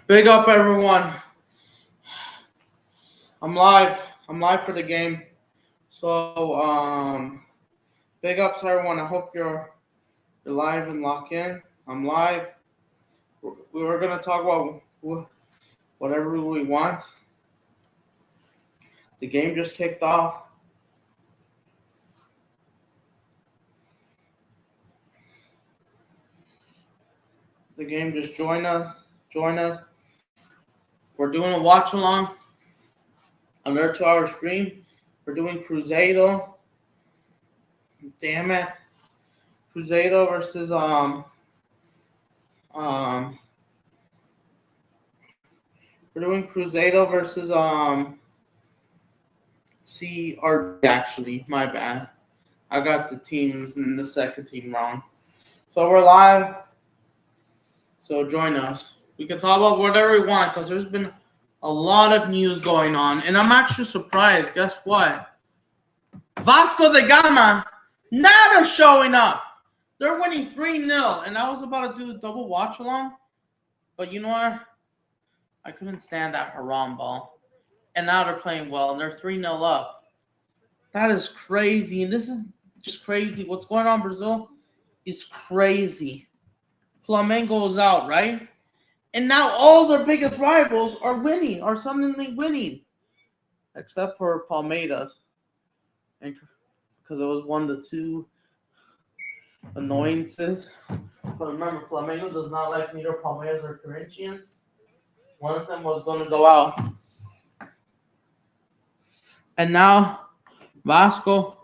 Big up, everyone. I'm live. I'm live for the game. So, big ups, everyone. I hope you're live and locked in. I'm live. We're gonna talk about whatever we want. The game just kicked off. The game just joined us. Join us. We're doing a watch along on their 2 hour stream. We're doing Cruzeiro. Damn it. Cruzeiro versus um we're doing Cruzeiro versus CRB actually. My bad. I got the teams in the second team wrong. So we're live. So join us. We can talk about whatever we want because there's been a lot of news going on. And I'm actually surprised. Guess what? Vasco da Gama, now they're showing up. They're winning 3-0. And I was about to do a double watch along. But you know what? I couldn't stand that haram ball. And now they're playing well. And they're 3-0 up. That is crazy. And this is just crazy. What's going on in Brazil is crazy. Flamengo is out, right? And now all their biggest rivals are winning, are suddenly winning. Except for Palmeiras. And because it was 1-2 annoyances. But remember, Flamengo does not like neither Palmeiras or Corinthians. One of them was going to go out. And now, Vasco,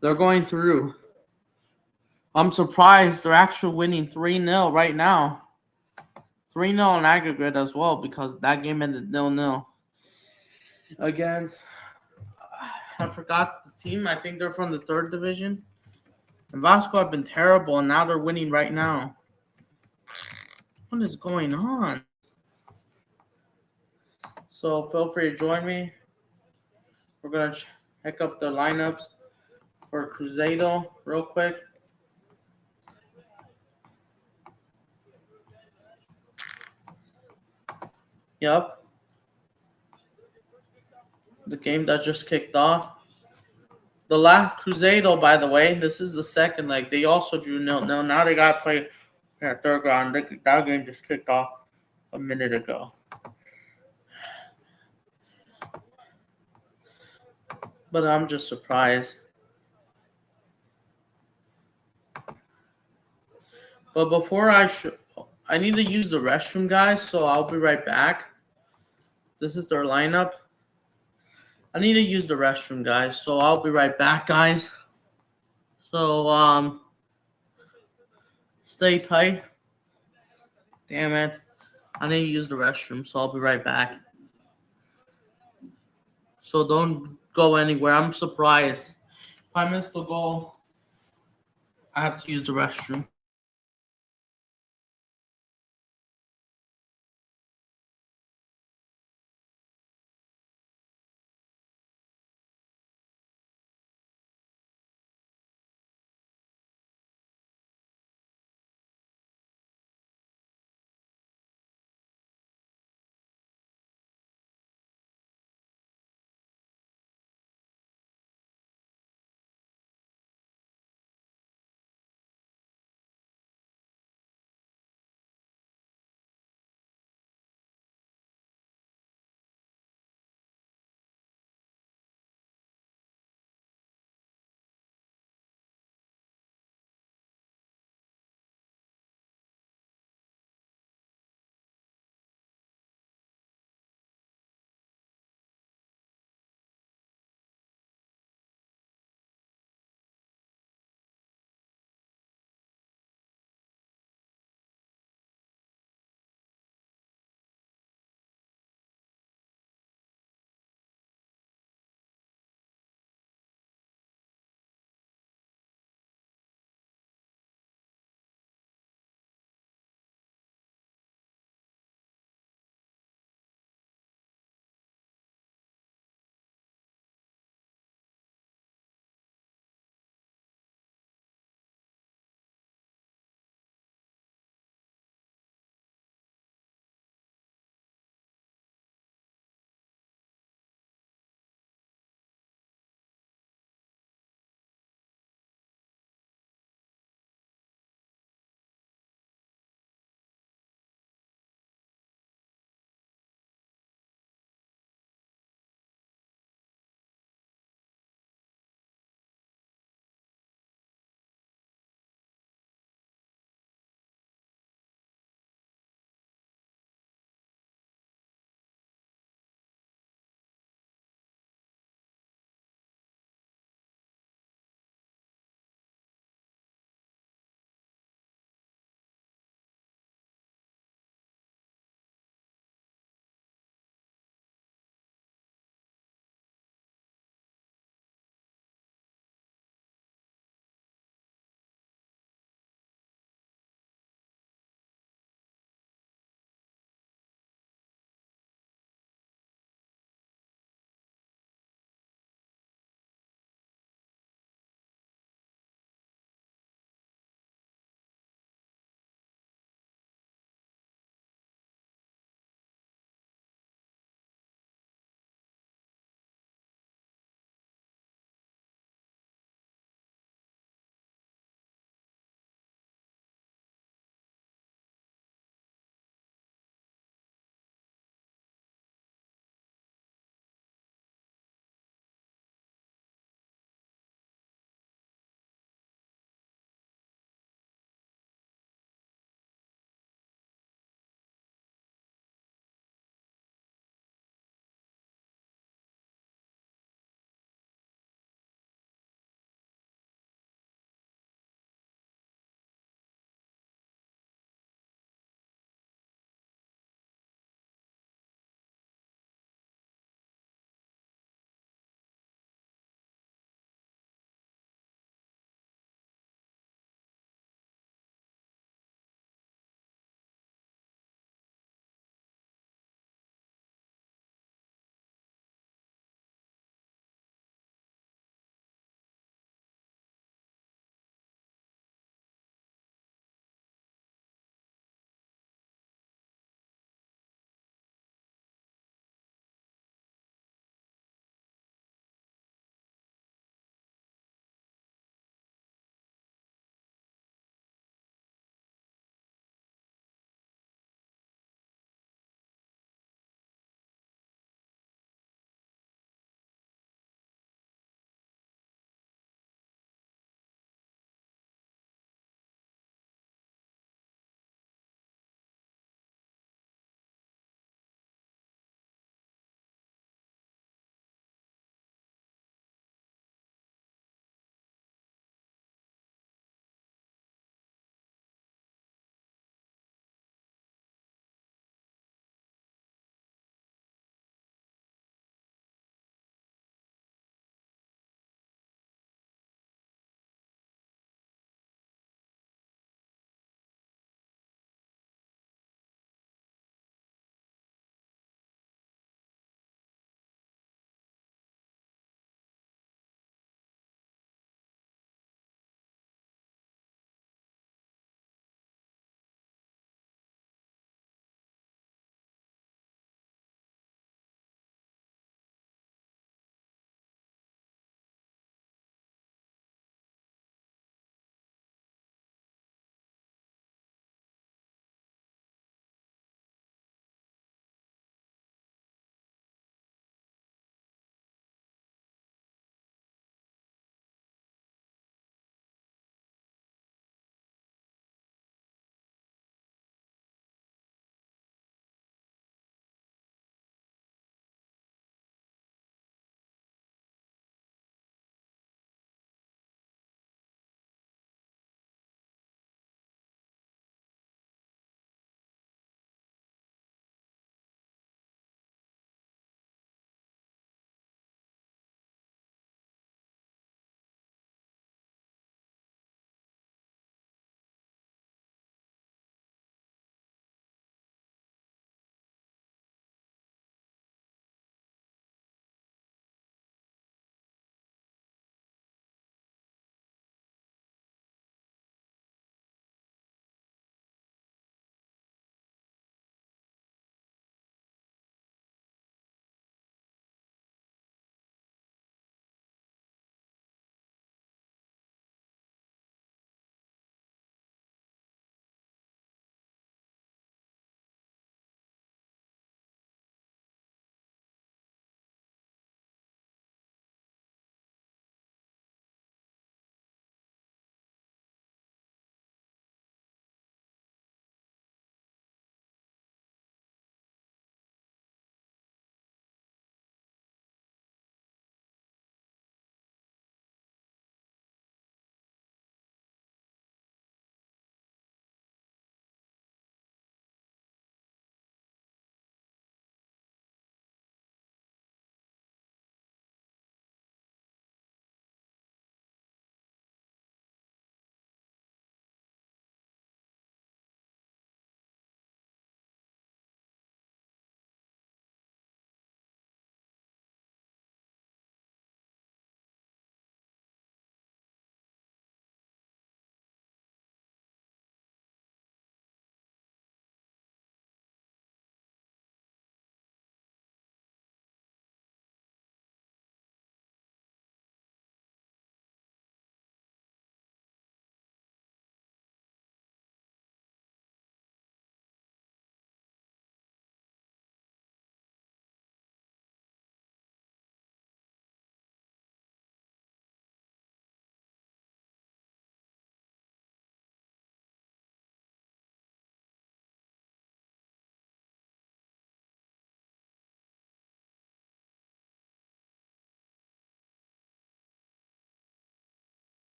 they're going through. I'm surprised they're actually winning 3-0 right now. 3-0 in aggregate as well because that game ended 0-0 against, I forgot the team. I think they're from the third division. And Vasco have been terrible, and now they're winning right now. What is going on? So feel free to join me. We're going to check up the lineups for Cruzeiro real quick. Yep. The game that just kicked off. The last Cruzeiro, by the way, this is the second leg. They also drew 0-0. Now they got to play that third round. That game just kicked off a minute ago. But I'm just surprised. But before I need to use the restroom, guys, so I'll be right back. This is their lineup. I need to use the restroom, guys, so I'll be right back, guys. So, stay tight. Damn it. I need to use the restroom, so I'll be right back. So don't go anywhere. I'm surprised. If I miss the goal, I have to use the restroom.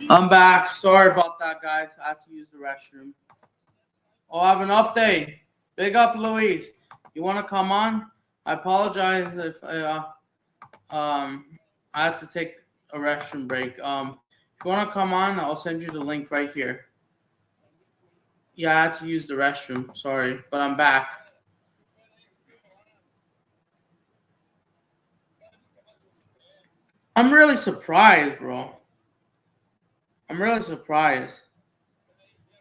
I'm back. Sorry about that, guys. I had to use the restroom. Oh, I have an update. Big up, Luis. You want to come on? I apologize if I had to take a restroom break. If you want to come on, I'll send you the link right here. Yeah, I had to use the restroom. Sorry, but I'm back. I'm really surprised, bro. I'm really surprised.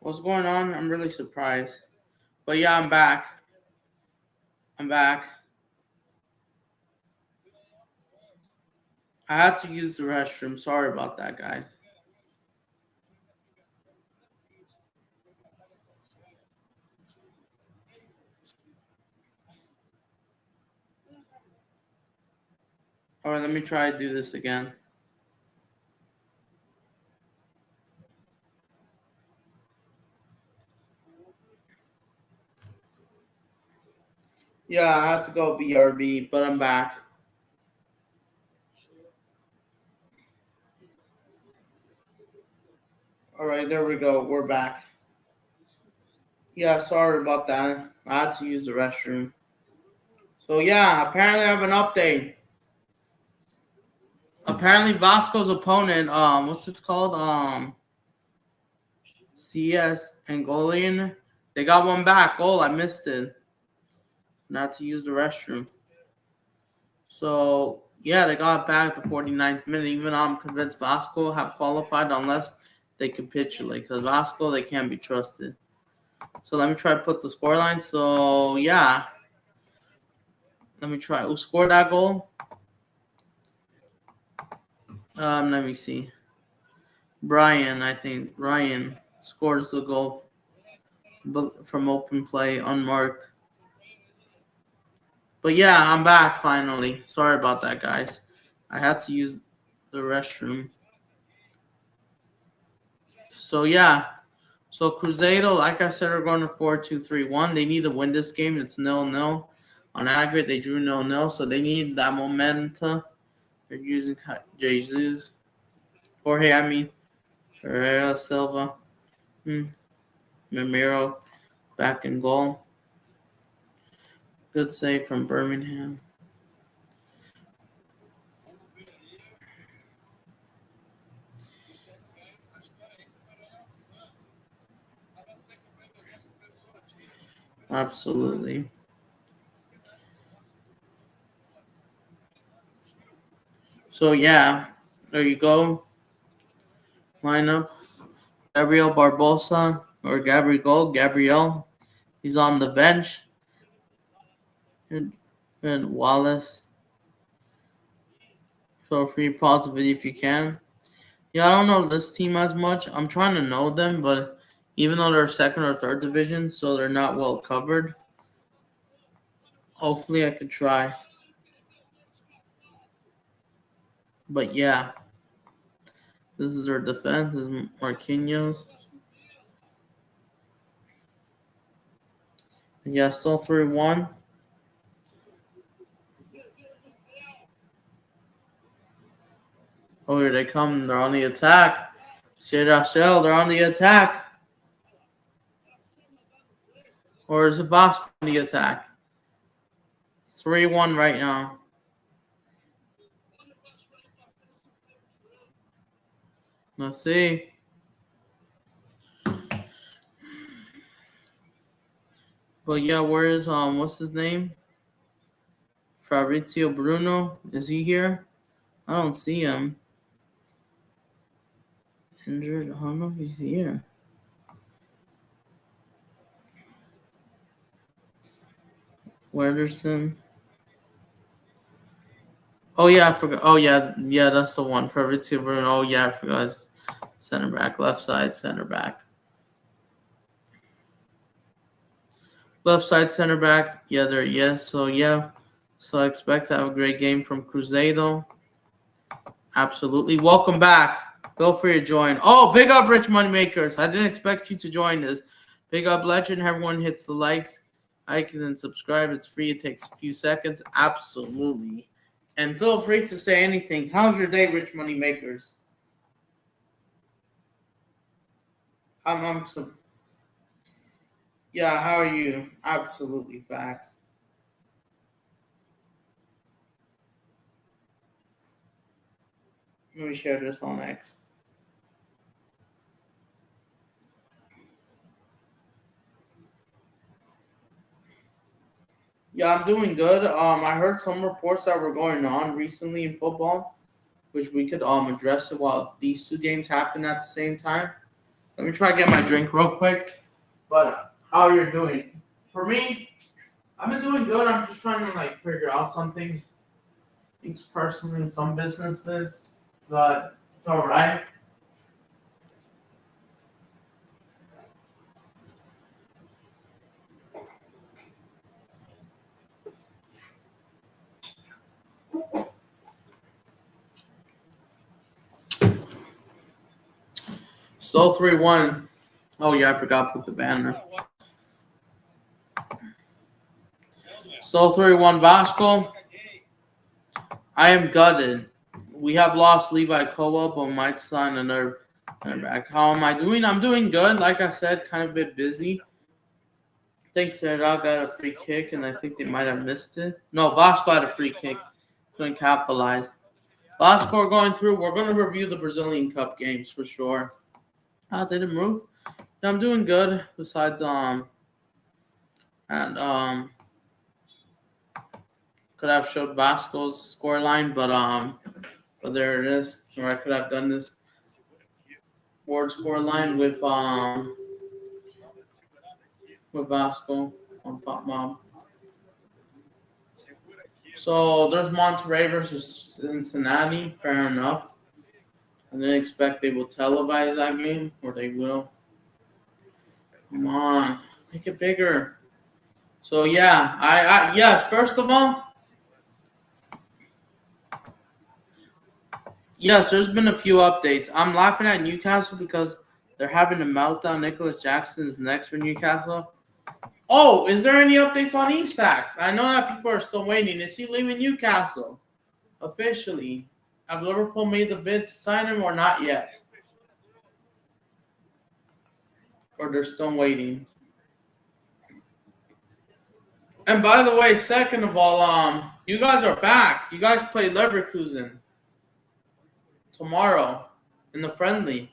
What's going on? I'm really surprised. But yeah, I'm back. I'm back. I had to use the restroom. Sorry about that, guys. All right, let me try to do this again. Yeah, I had to go BRB, but I'm back. All right, there we go. We're back. Yeah, sorry about that. I had to use the restroom. So yeah, apparently I have an update. Apparently Vasco's opponent, what's it called? CS Angolian. They got one back. Oh, I missed it. Not to use the restroom. So yeah, they got back at the 49th minute. Even I'm convinced Vasco have qualified unless they capitulate. Because Vasco, they can't be trusted. So let me try to put the scoreline. So yeah. Let me try. Who scored that goal? Let me see. Brian, I think. Brian scores the goal from open play, unmarked. But yeah, I'm back finally. Sorry about that, guys. I had to use the restroom. So yeah. So Cruzeiro, like I said, are going to 4-2-3-1. They need to win this game. It's 0-0. On aggregate, they drew 0-0, so they need that momentum. They're using Jesus. Herrera, Silva. Mamiro back in goal. Good save from Birmingham. Absolutely. So yeah, there you go. Lineup. Gabriel Barbosa or Gabriel. He's on the bench. And Wallace. Feel free to pause the video if you can. Yeah, I don't know this team as much. I'm trying to know them, but even though they're second or third division, so they're not well covered. Hopefully I could try. But yeah. This is their defense. This is Marquinhos. Yeah, still 3-1. Oh, here they come. They're on the attack. Rachel, they're on the attack. Or is it Vasco on the attack? 3-1 right now. Let's see. But yeah, where is what's his name? Fabrizio Bruno. Is he here? I don't see him. Injured. I don't know if he's here. Wederson. Oh yeah, I forgot. Oh yeah, that's the one. Fabrizio Bruno. Oh yeah, I forgot. Center back, left side, center back. Left side center back. Yeah, there. Yes. So yeah. So I expect to have a great game from Cruzeiro. Absolutely. Welcome back. Feel free to join. Oh, big up, Rich Moneymakers. I didn't expect you to join this. Big up, Legend. Everyone hits the likes, and subscribe. It's free. It takes a few seconds. Absolutely. And feel free to say anything. How's your day, Rich Moneymakers? I'm yeah, how are you? Absolutely facts. Let me share this on X. Yeah, I'm doing good. I heard some reports that were going on recently in football, which we could address it while these two games happen at the same time. Let me try to get my drink real quick. But how you're doing? For me, I've been doing good. I'm just trying to like figure out some things personally, some businesses, but it's all right. Still 3-1. Oh yeah, I forgot to put the banner. Still 3-1 Vasco. I am gutted. We have lost Levi Koa, but might sign another back. How am I doing? I'm doing good. Like I said, kind of a bit busy. I think Serra got a free kick, and I think they might have missed it. No, Vasco had a free kick. Couldn't capitalize. Vasco are going through. We're going to review the Brazilian Cup games for sure. They didn't move. Yeah, I'm doing good. Besides, and could have showed Vasco's scoreline, but there it is. Or I could have done this board scoreline with Vasco on Pop Mob. So there's Monterrey versus Cincinnati. Fair enough. I didn't expect they will televise that game, or they will. Come on, make it bigger. So yeah, I yes. First of all, yes, there's been a few updates. I'm laughing at Newcastle because they're having a meltdown. Nicholas Jackson is next for Newcastle. Oh, is there any updates on Isak? I know that people are still waiting. Is he leaving Newcastle officially? Have Liverpool made the bid to sign him or not yet? Or they're still waiting? And by the way, second of all, you guys are back. You guys play Leverkusen tomorrow in the friendly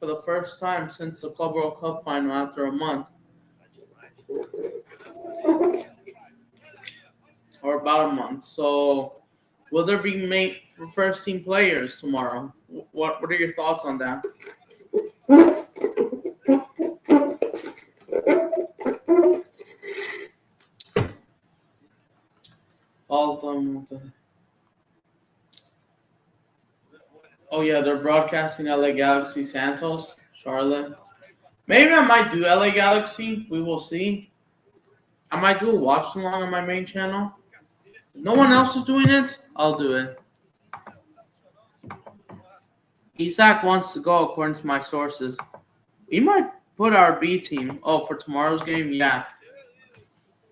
for the first time since the Club World Cup final after a month. Or about a month. So will there be mate for first team players tomorrow? What are your thoughts on that? All of them. Oh yeah, they're broadcasting LA Galaxy Santos, Charlotte. Maybe I might do LA Galaxy. We will see. I might do a watch along on my main channel. If no one else is doing it, I'll do it. Isak wants to go according to my sources. We might put our B team. Oh, for tomorrow's game? Yeah.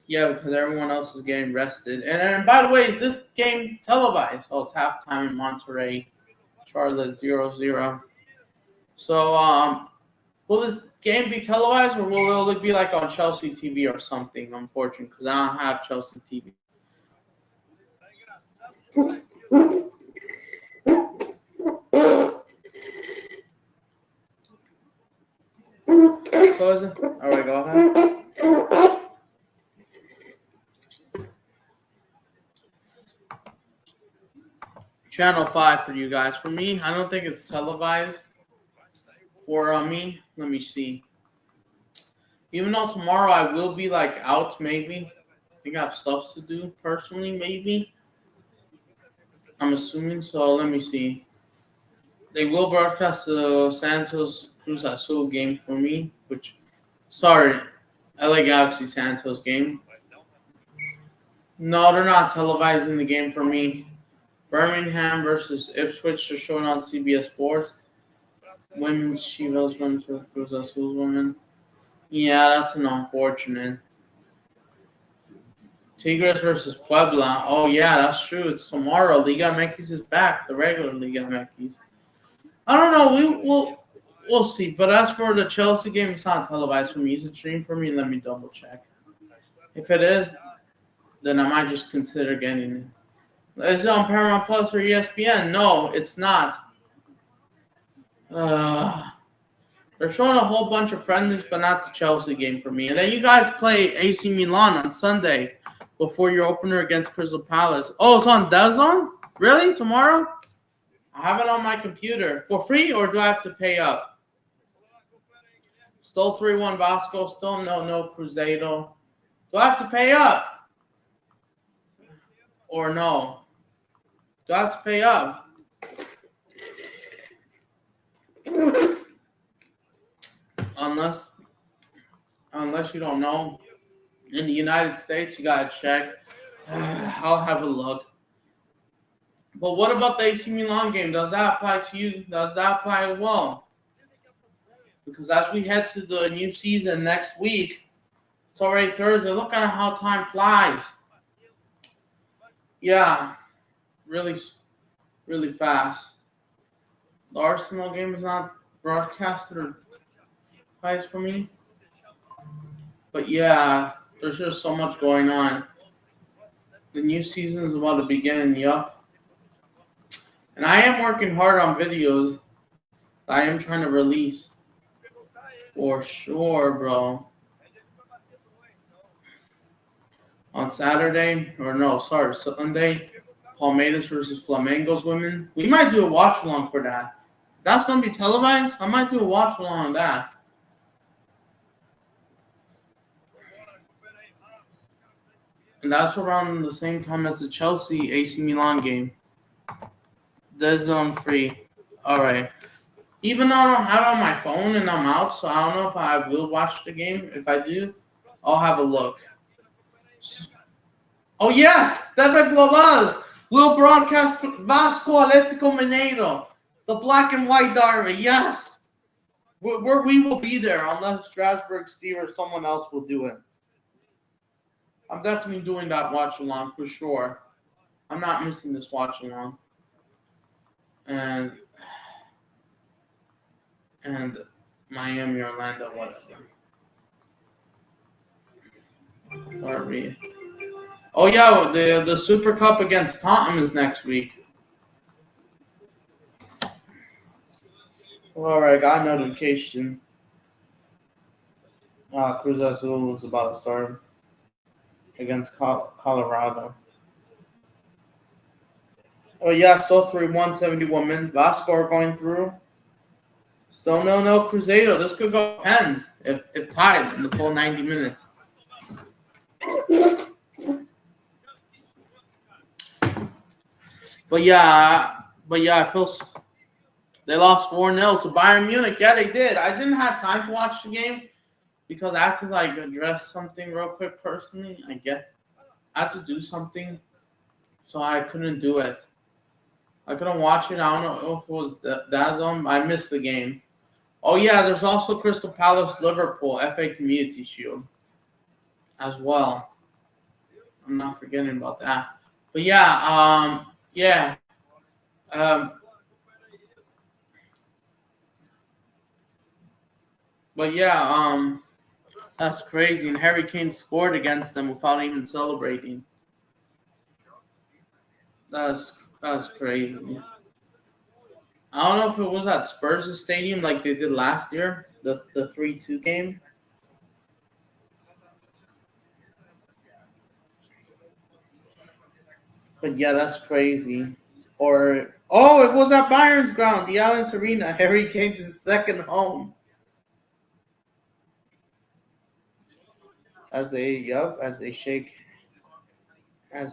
Yeah, because everyone else is getting rested. And by the way, is this game televised? Oh, it's halftime in Monterrey. Charlotte 0-0. So, will this game be televised or will it be like on Chelsea TV or something? Unfortunately, because I don't have Chelsea TV. So is it? All right, go ahead. Channel 5 for you guys. For me, I don't think it's televised. For me, let me see. Even though tomorrow I will be like out, maybe. I think I have stuff to do personally, maybe. I'm assuming so. Let me see. They will broadcast the Santos Cruz Azul game for me, sorry, LA Galaxy Santos game. No, they're not televising the game for me. Birmingham versus Ipswich are shown on CBS Sports. Women's Chivas going to Cruz Azul's women. Yeah, that's an unfortunate. Tigres versus Puebla. Oh yeah, that's true. It's tomorrow. Liga MX is back. The regular Liga MX. I don't know. We'll see. But as for the Chelsea game, it's not televised for me. Is it streamed for me? Let me double check. If it is, then I might just consider getting it. Is it on Paramount Plus or ESPN? No, it's not. They're showing a whole bunch of friendlies, but not the Chelsea game for me. And then you guys play AC Milan on Sunday before your opener against Crystal Palace. Oh, it's on DAZN? Really? Tomorrow? I have it on my computer. For free, or do I have to pay up? Still 3-1 Vasco. Still no Cruzeiro. Do I have to pay up? Or no? Do I have to pay up? Unless you don't know. In the United States, you gotta check. I'll have a look. But what about the AC Milan game? Does that apply to you? Does that apply as well? Because as we head to the new season next week, it's already Thursday. Look at how time flies. Yeah, really, really fast. The Arsenal game is not broadcasted or twice for me. But yeah, there's just so much going on. The new season is about to begin, yup. And I am working hard on videos I am trying to release. For sure, bro. On Sunday, Palmeiras versus Flamengo's women. We might do a watch along for that. That's going to be televised. I might do a watch along on that. And that's around the same time as the Chelsea AC Milan game. DAZN free. All right. Even though I don't have it on my phone and I'm out, so I don't know if I will watch the game. If I do, I'll have a look. Oh, yes! TV Global will broadcast Vasco Atlético Mineiro. The black and white derby. Yes! We will be there unless Strasbourg, Steve, or someone else will do it. I'm definitely doing that watch along for sure. I'm not missing this watch along. And Miami, Orlando, whatever. Sorry. Oh yeah, the Super Cup against Tottenham is next week. All right, got a notification. Cruzeiro was about to start against Colorado. Oh yeah, still 3-1, 71 minutes. Vasco are going through. Still no Cruzeiro. This could go pens if tied in the full 90 minutes. But yeah, I feel they lost 4-0 to Bayern Munich. Yeah, they did. I didn't have time to watch the game because I had to address something real quick personally. I had to do something, so I couldn't do it. I couldn't watch it. I don't know if it was DAZN. I missed the game. Oh yeah, there's also Crystal Palace Liverpool FA Community Shield as well. I'm not forgetting about that. But yeah, that's crazy. And Harry Kane scored against them without even celebrating. That's crazy. I don't know if it was at Spurs' stadium like they did last year, the 3-2 game. But yeah, that's crazy. It was at Bayern's ground, the Allianz Arena. Harry Kane's second home. As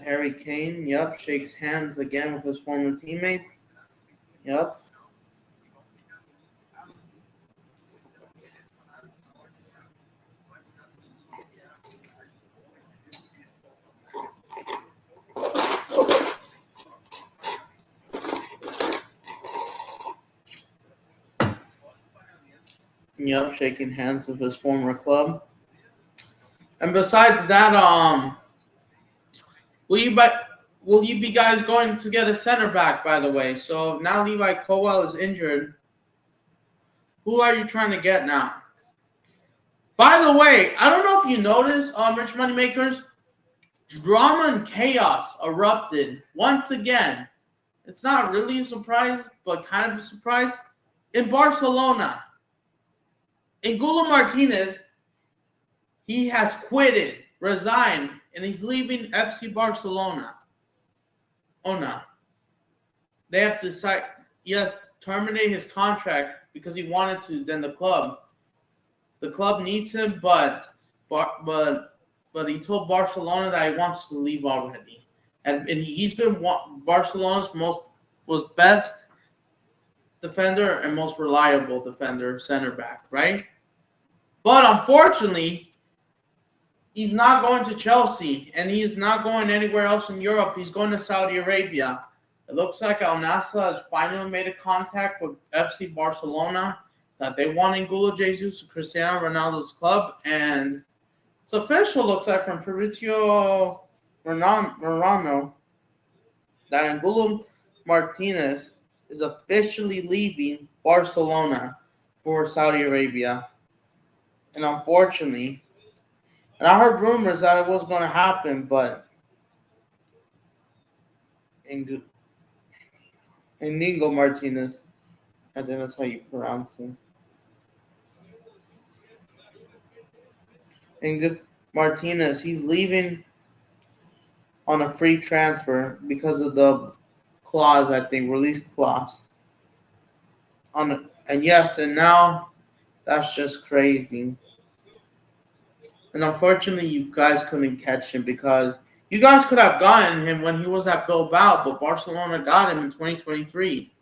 Harry Kane, shakes hands again with his former teammates. Yep. Yep, shaking hands with his former club. And besides that, will you be guys going to get a center back, by the way? So now Levi Colwell is injured. Who are you trying to get now? By the way, I don't know if you noticed, Rich Moneymakers, drama and chaos erupted once again. It's not really a surprise, but kind of a surprise. In Barcelona, Angulo Martinez, he has quitted, resigned, and he's leaving FC Barcelona. Oh no. They have decided, yes, terminate his contract because he wanted to. Then the club needs him, but he told Barcelona that he wants to leave already, and he's been Barcelona's was best defender and most reliable defender, center back, right? But unfortunately, he's not going to Chelsea, and he's not going anywhere else in Europe. He's going to Saudi Arabia. It looks like Al Nassr has finally made a contact with FC Barcelona that they want Angulo Jesus to Cristiano Ronaldo's club, and it's official, looks like, from Fabrizio Romano that Angulo Martinez is officially leaving Barcelona for Saudi Arabia. And unfortunately, and I heard rumors that it was going to happen, but Inigo Martinez, I think that's how you pronounce him. Inigo Martinez, he's leaving on a free transfer because of the clause, I think, release clause. And now that's just crazy. And unfortunately, you guys couldn't catch him because you guys could have gotten him when he was at Bilbao, but Barcelona got him in 2023.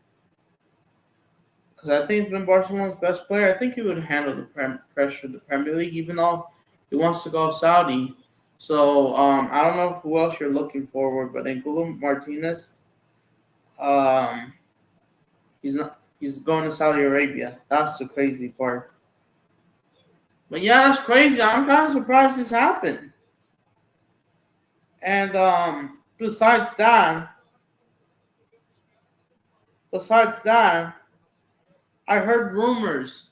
Because I think he's been Barcelona's best player. I think he would handle the pressure of the Premier League, even though he wants to go Saudi. So I don't know who else you're looking forward, but Angulo Martinez, he's going to Saudi Arabia. That's the crazy part. But yeah, that's crazy. I'm kind of surprised this happened. And besides that, I heard rumors.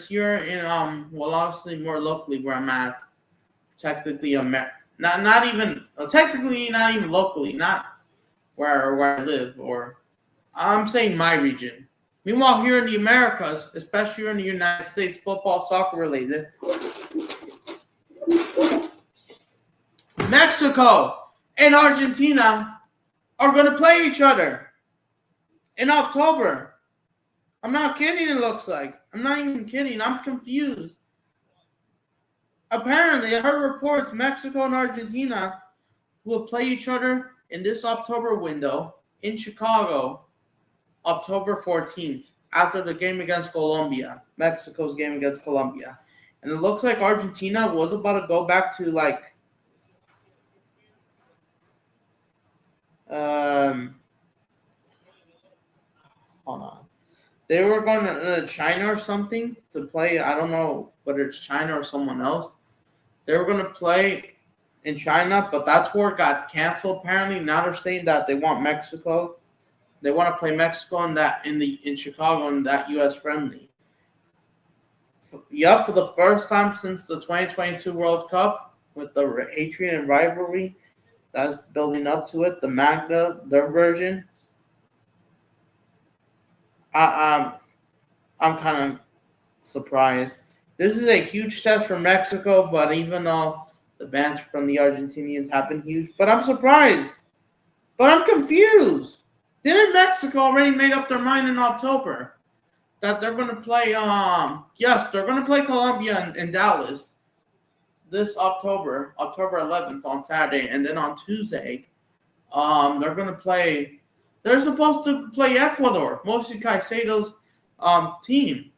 Here in obviously more locally where I'm at. Technically, not even locally, not where I live, or I'm saying my region. Meanwhile, here in the Americas, especially here in the United States, football, soccer related, Mexico and Argentina are going to play each other in October. I'm not kidding, it looks like. I'm not even kidding. I'm confused. Apparently, I heard reports Mexico and Argentina will play each other in this October window in Chicago, October 14th, after the game against Colombia, Mexico's game against Colombia. And it looks like Argentina was about to go back to, hold on. They were going to China or something to play. I don't know whether it's China or someone else. They were going to play in China, but that tour got canceled. Apparently, now they're saying that they want Mexico. They want to play Mexico in Chicago in that U.S. friendly. For the first time since the 2022 World Cup, with the hatred and rivalry that's building up to it, the Magna, their version. I'm kind of surprised. This is a huge test for Mexico, but even though the bans from the Argentinians have been huge, but I'm surprised. But I'm confused. Didn't Mexico already made up their mind in October that they're going to play? They're going to play Colombia in Dallas this October 11th on Saturday, and then on Tuesday, they're going to play. They're supposed to play Ecuador, Moisés Caicedo's team.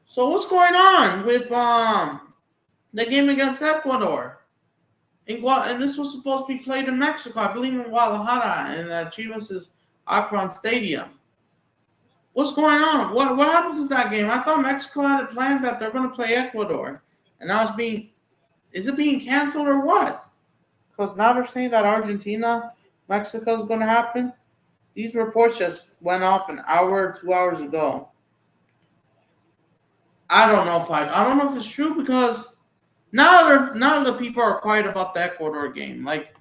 So what's going on with the game against Ecuador? And this was supposed to be played in Mexico, I believe in Guadalajara, in Chivas' Akron Stadium. What's going on? What happens with that game? I thought Mexico had it planned that they're going to play Ecuador. And now is it being canceled or what? Because now they're saying that Argentina, Mexico is going to happen. These reports just went off an hour or 2 hours ago. I don't know if it's true because now the people are quiet about the Ecuador game. Like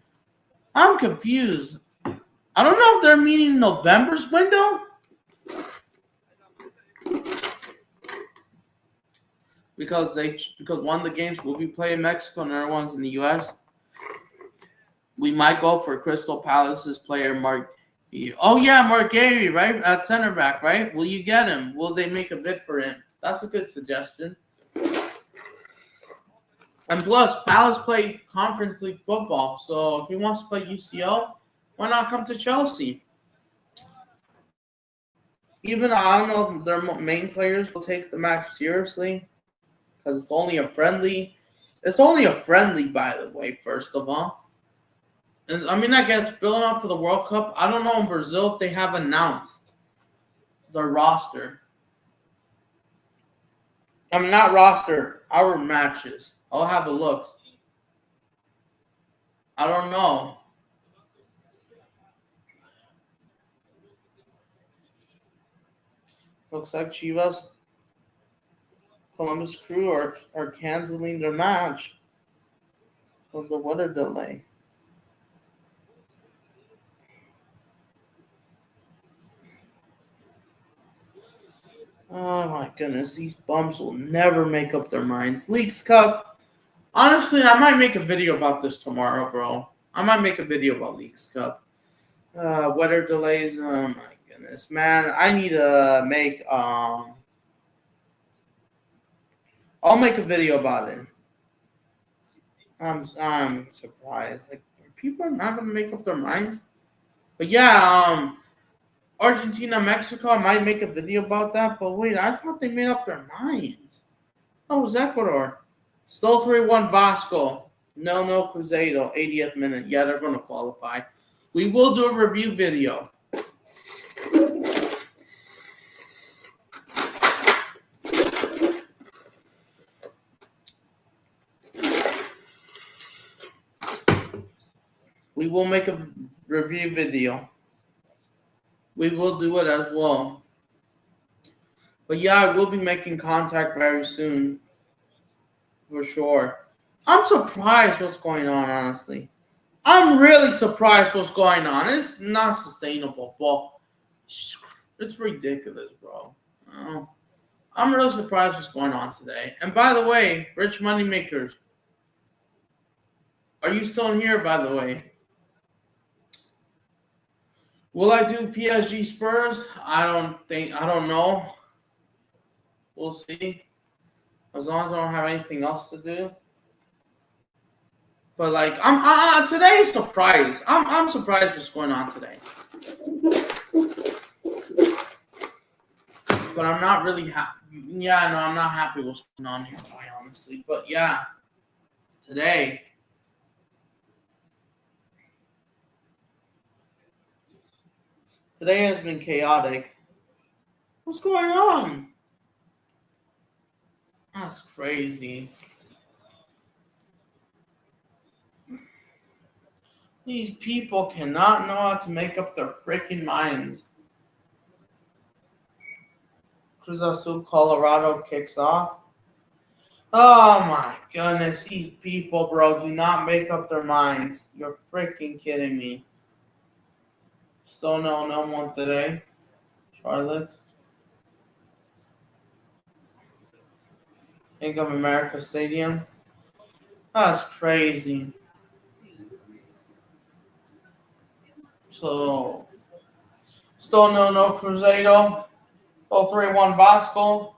I'm confused. I don't know if they're meaning November's window because one of the games will be played in Mexico and the other one's in the U.S. We might go for Crystal Palace's player Mark. Oh yeah, Mark Gary, right at center back, right? Will you get him? Will they make a bid for him? That's a good suggestion. And plus, Palace play Conference League football, so if he wants to play UCL, why not come to Chelsea? Even I don't know if their main players will take the match seriously because it's only a friendly. It's only a friendly, by the way. First of all, and I mean, I guess building up for the World Cup. I don't know in Brazil if they have announced their roster. I mean, not roster, our matches. I'll have a look. I don't know. Looks like Chivas, Columbus Crew are canceling their match with the weather delay. Oh my goodness, these bums will never make up their minds. Leagues Cup. Honestly, I might make a video about this tomorrow, bro. I might make a video about Leagues Cup. Weather delays. Oh my goodness, man. I need to make I'll make a video about it. I'm surprised. Like people are not gonna make up their minds. But yeah, Argentina, Mexico. I might make a video about that. But wait, I thought they made up their minds. That was Ecuador. Still 3-1 Vasco. No, Cruzeiro. 80th minute. Yeah, they're gonna qualify. We will do a review video. We will make a review video. We will do it as well. But yeah, I will be making contact very soon. For sure. I'm surprised what's going on, honestly. I'm really surprised what's going on. It's not sustainable, but it's ridiculous, bro. I'm really surprised what's going on today. And by the way, Rich Moneymakers, are you still in here, by the way? Will I do PSG Spurs? I don't know. We'll see. As long as I don't have anything else to do. But like I'm today's surprised. I'm surprised what's going on today. But I'm not really happy. Yeah, no, I'm not happy with what's going on here, quite honestly. But yeah, today has been chaotic. What's going on? That's crazy. These people cannot know how to make up their freaking minds. Cruz Azul, Colorado kicks off. Oh my goodness, these people, bro, do not make up their minds. You're freaking kidding me. Still no one today. Charlotte. Bank of America Stadium. That's crazy. So, still no Cruzeiro. 3-1 Vasco.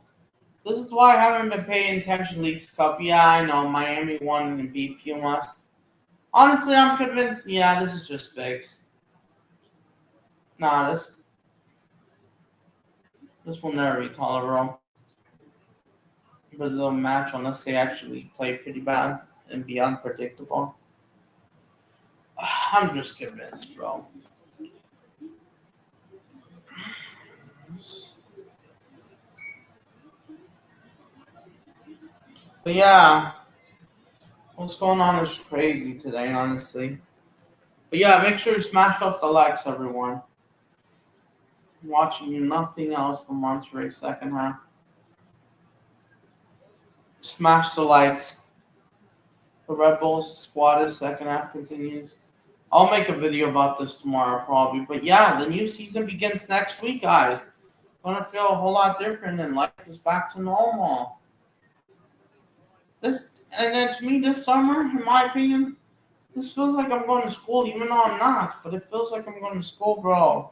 This is why I haven't been paying attention to Leagues Cup. Yeah, I know. Miami won and beat Pumas. Honestly, I'm convinced, yeah, this is just fixed. Nah, this will never be tolerable. Brazil match unless they actually play pretty bad and be unpredictable. I'm just convinced, bro. But yeah, what's going on is crazy today, honestly. But yeah, make sure you smash up the likes, everyone. I'm watching nothing else but Monterrey second half. Smash the likes. The Red Bulls squad is second half continues. I'll make a video about this tomorrow probably. But yeah, the new season begins next week, guys. Gonna feel a whole lot different and life is back to normal. And then to me this summer, in my opinion, this feels like I'm going to school, even though I'm not. But it feels like I'm going to school, bro.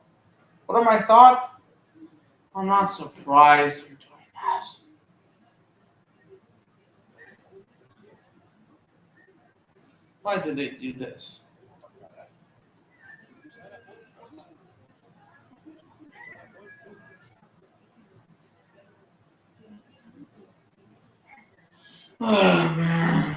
What are my thoughts? I'm not surprised you're doing that. Why did they do this? Oh, man.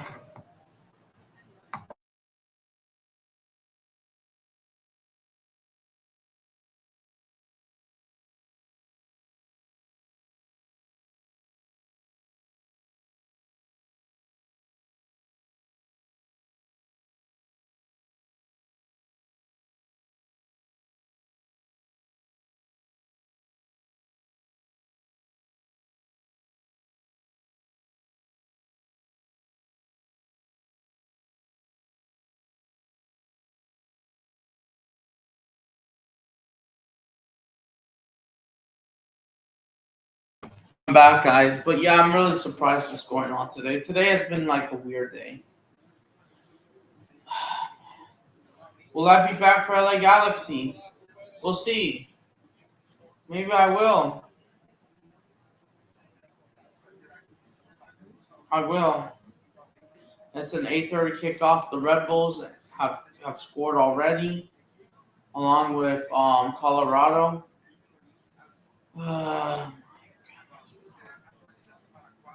I'm back, guys. But yeah, I'm really surprised what's going on today. Today has been like a weird day. Will I be back for LA Galaxy? We'll see. Maybe I will. I will. It's an 8:30 kickoff. The Red Bulls have scored already, along with Colorado.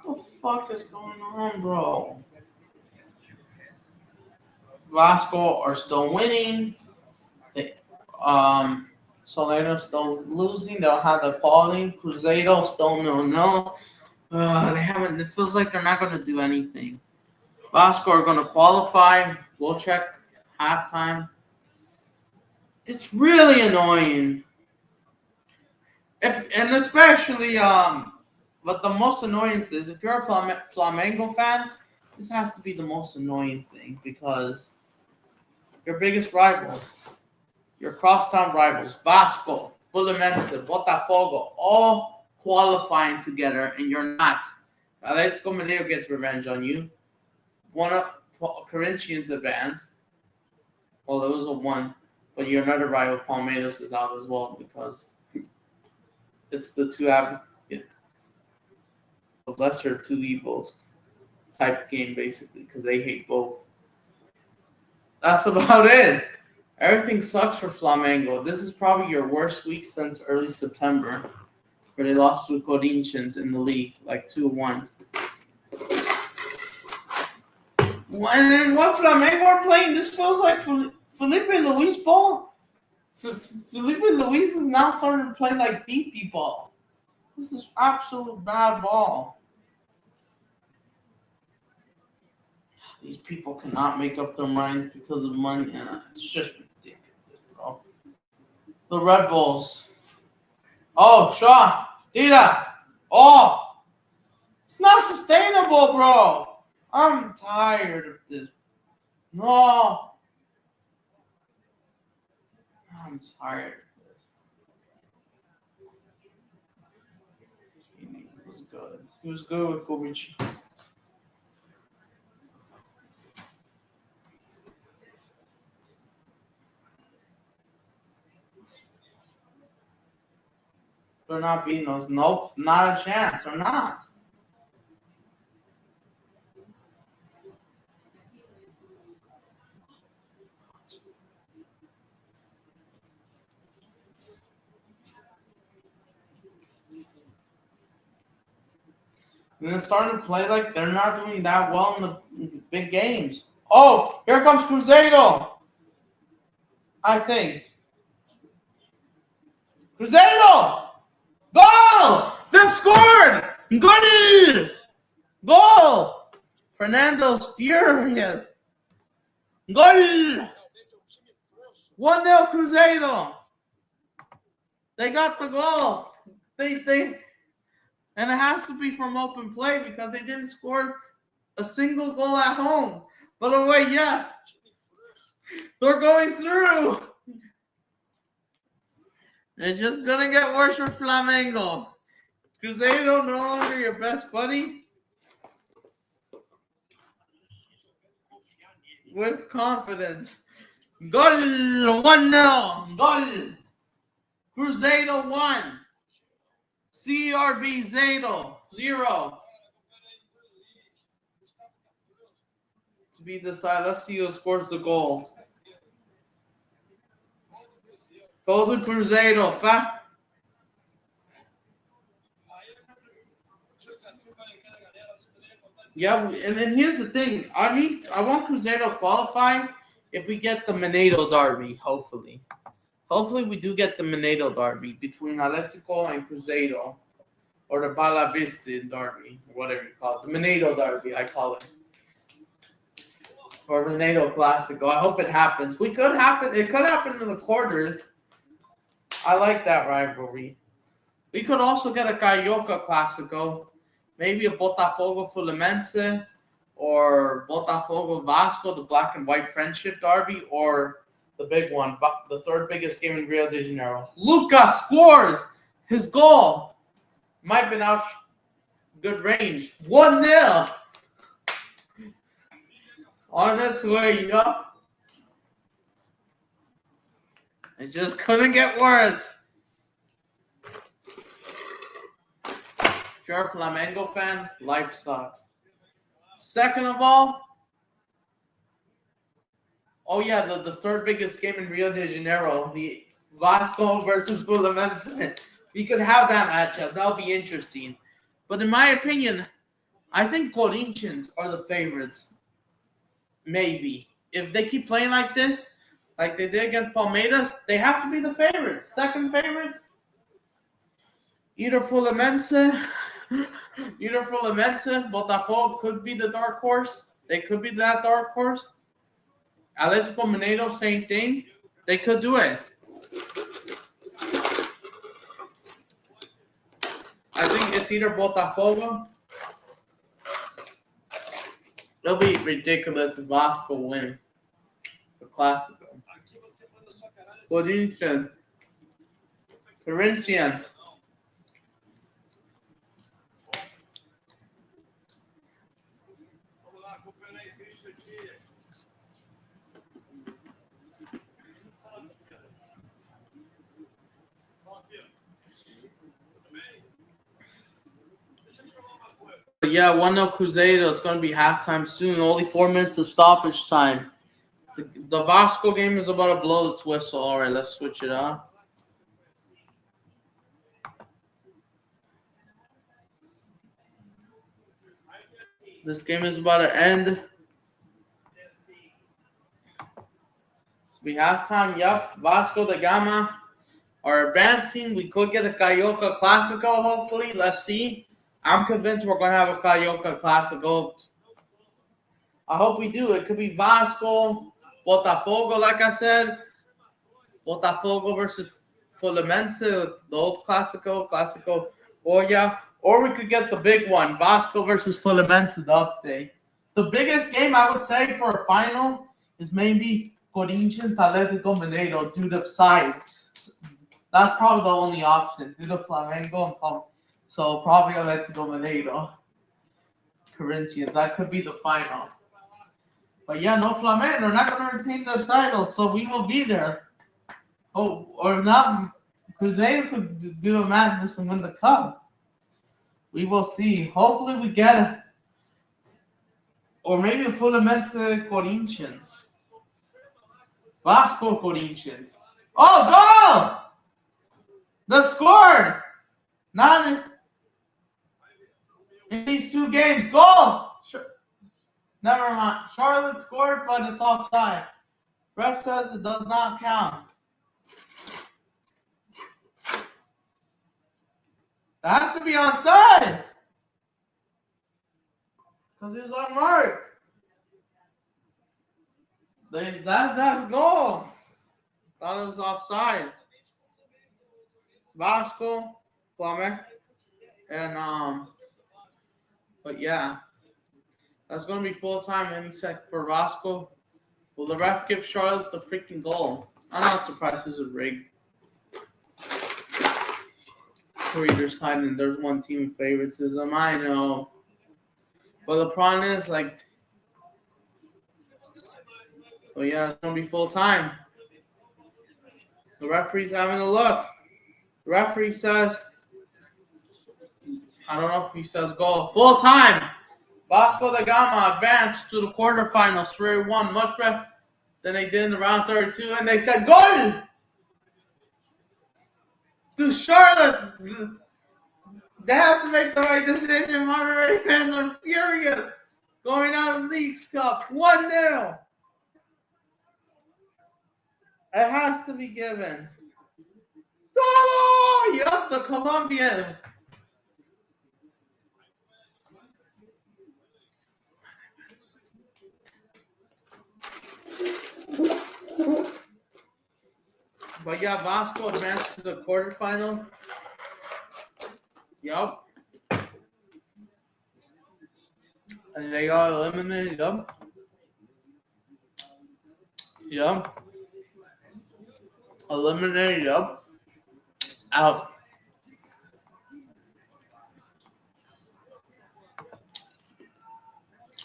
What the fuck is going on, bro? Vasco are still winning. They, Salerno's still losing. They don't have the quality. Cruzeiro still no. They haven't. It feels like they're not going to do anything. Vasco are going to qualify. We'll check halftime. It's really annoying. And especially but the most annoyance is if you're a Flamengo fan, this has to be the most annoying thing because your biggest rivals, your crosstown rivals, Vasco, Fluminense, Botafogo, all qualifying together, and you're not. Atletico Mineiro gets revenge on you. One of Corinthians advance. Well, there was a one, but your another rival, Palmeiras, is out as well because it's the two advocates. The lesser two evils type game, basically, because they hate both. That's about it. Everything sucks for Flamengo. This is probably your worst week since early September, where they lost to Corinthians in the league, like 2-1. And then what Flamengo are playing, this feels like Felipe Luis ball. Felipe Luis is now starting to play like DT ball. This is absolute bad ball. These people cannot make up their minds because of money. It's just ridiculous, bro. The Red Bulls. Oh, Shaw. Dita. Oh. It's not sustainable, bro. I'm tired of this. No. I'm tired of this. He was good. He was good with Kovic. They're not beating those. Nope, not a chance. They're not. And they're starting to play like they're not doing that well in the big games. Oh, here comes Cruzeiro. I think. Cruzeiro! Goal! They've scored! Goal! Goal! Fernando's furious. Goal! 1-0 Cruzeiro. They got the goal. They And it has to be from open play because they didn't score a single goal at home. By the way, yes, they're going through. It's just gonna get worse for Flamengo. Cruzeiro no longer your best buddy. With confidence. Goal 1-0. Goal. Cruzeiro 1. CRB 0. To be decided. Let's see who scores the goal. Todo Cruzeiro. Yeah, and then here's the thing. I want Cruzeiro to qualify if we get the Mineiro Derby, hopefully. Hopefully we do get the Mineiro Derby between Atletico and Cruzeiro. Or the Bala Vista Derby, whatever you call it. The Mineiro Derby, I call it. Or Mineiro Classico. I hope it happens. It could happen in the quarters. I like that rivalry. We could also get a Carioca Classico. Maybe a Botafogo Fluminense or Botafogo Vasco, the black and white friendship derby, or the big one, the third biggest game in Rio de Janeiro. Luca scores his goal. Might have been out good range. 1-0. On its way, you know? It just couldn't get worse. If you're a Flamengo fan, life sucks. Second of all, the third biggest game in Rio de Janeiro, the Vasco versus Fluminense. We could have that matchup. That'll be interesting. But in my opinion, I think Corinthians are the favorites. Maybe. If they keep playing like this, like they did against Palmeiras, they have to be the favorites. Second favorites. Either Fluminense, Botafogo could be the dark horse. They could be that dark horse. Atletico Mineiro, same thing. They could do it. I think it's either Botafogo. It'll be ridiculous if Vasco win the Clásico. Corinthians. Yeah, 1-0 Cruzeiro. It's going to be halftime soon. Only 4 minutes of stoppage time. The Vasco game is about to blow its whistle. All right, let's switch it up. This game is about to end. It's be halftime. Yup, Vasco da Gama are advancing. We could get a Carioca Classico, hopefully. Let's see. I'm convinced we're going to have a Carioca Classico. I hope we do. It could be Vasco, Botafogo, like I said. Botafogo versus Fluminense, the old Classico, Goya. Or we could get the big one, Vasco versus Fluminense, the update. The biggest game, I would say, for a final is maybe Corinthians, Atletico Mineiro, due to size. That's probably the only option, due to Flamengo and so probably Atletico Mineiro. Corinthians, that could be the final. But yeah, no Flamengo. They're not going to retain the title, so we will be there. Oh, or not. Cruzeiro could do a madness and win the cup. We will see. Hopefully we get it. Or maybe Fluminense Corinthians. Vasco Corinthians. Oh, goal! They've scored! Not in these 2 games. Goal! Never mind. Charlotte scored, but it's offside. Ref says it does not count. That has to be onside. Because it was unmarked. That's goal. Thought it was offside. Vasco, Flamengo. And but yeah, that's gonna be full time any sec for Roscoe. Will the ref give Charlotte the freaking goal? I'm not surprised this is rigged. Reader's side and there's one team favoritism. I know. But the problem is like so yeah, it's gonna be full time. The referee's having a look. The referee says I don't know if he says goal. Full time. Vasco da Gama advanced to the quarterfinals 3-1, much better than they did in the round 32, and they said goal to Charlotte. They have to make the right decision. Monterey fans are furious. Going out of Leagues Cup 1-0. It has to be given. Oh, yup, the Colombian. But yeah, Vasco advanced to the quarterfinal. Yup. And they got eliminated. Yup. Yup. Eliminated. Yup. Out.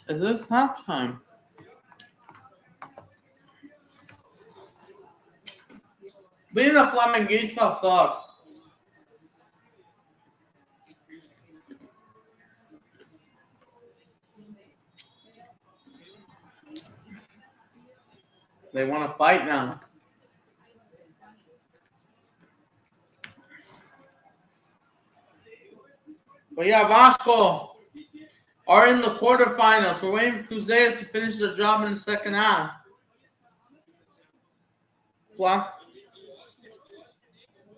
Is this halftime? Being a Flamenguista sucks. They want to fight now. But yeah, Vasco are in the quarterfinals. We're waiting for Cruzeiro to finish their job in the second half.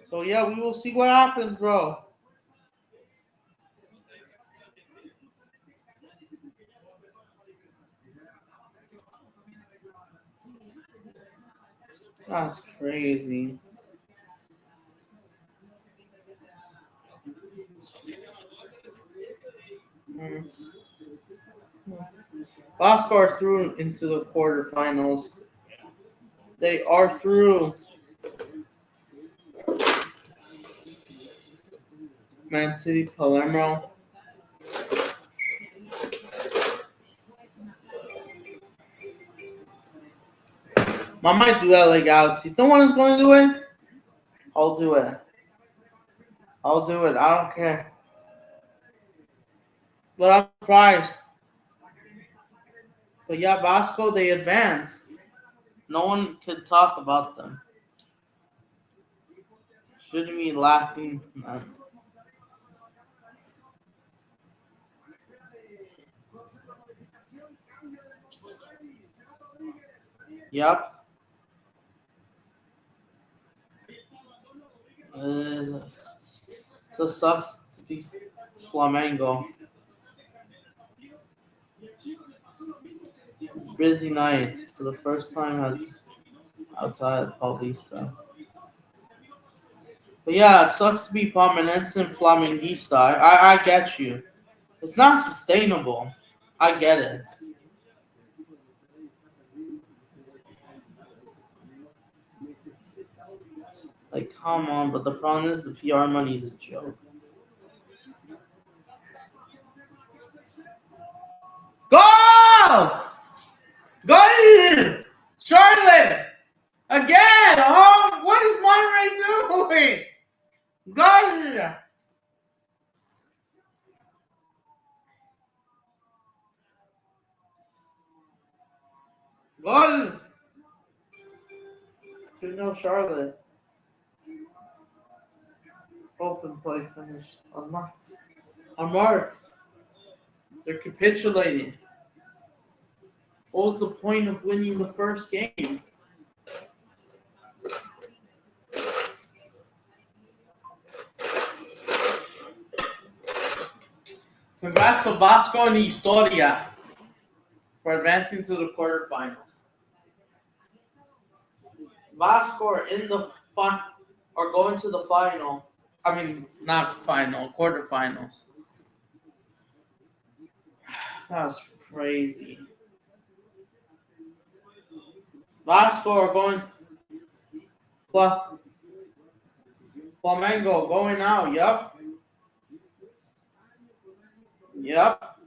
So yeah, we will see what happens, bro. That's crazy. Vasco are through into the quarterfinals. They are through. Man City, Palermo. I might do that like Alex. You don't want us going to do it? I'll do it. I'll do it. I don't care. But I'm surprised. But yeah, Vasco, they advance. No one could talk about them. Shouldn't be laughing. Yep. It sucks to be Flamengo. Busy night for the first time outside Paulista. But yeah, it sucks to be Palmeirense and Flamenguista. I get you. It's not sustainable. I get it. Like, come on, but the problem is the PR money is a joke. Goal! Goal! Charlotte! Again! Oh, what is Monterey doing? Goal! Goal! 2-0 Charlotte. Open play finished. Unmarked. They're capitulating. What was the point of winning the first game? Congrats to Vasco and Historia for advancing to the quarterfinals. Vasco are in the are going to the final. I mean, not final, quarterfinals. That was crazy. Last score going Fla- Flamengo going out. Yup. Yup.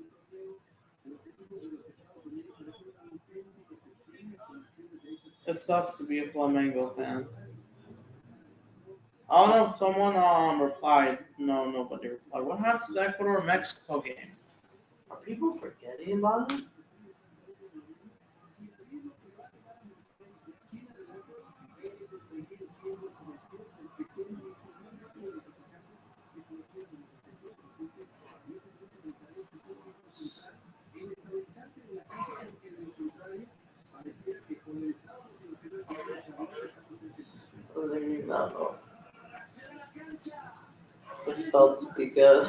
It sucks to be a Flamengo fan. I don't know if someone replied. No, nobody replied. What happened to the Ecuador Mexico game? Are people forgetting about it? What do they mean that though? It felt to be good.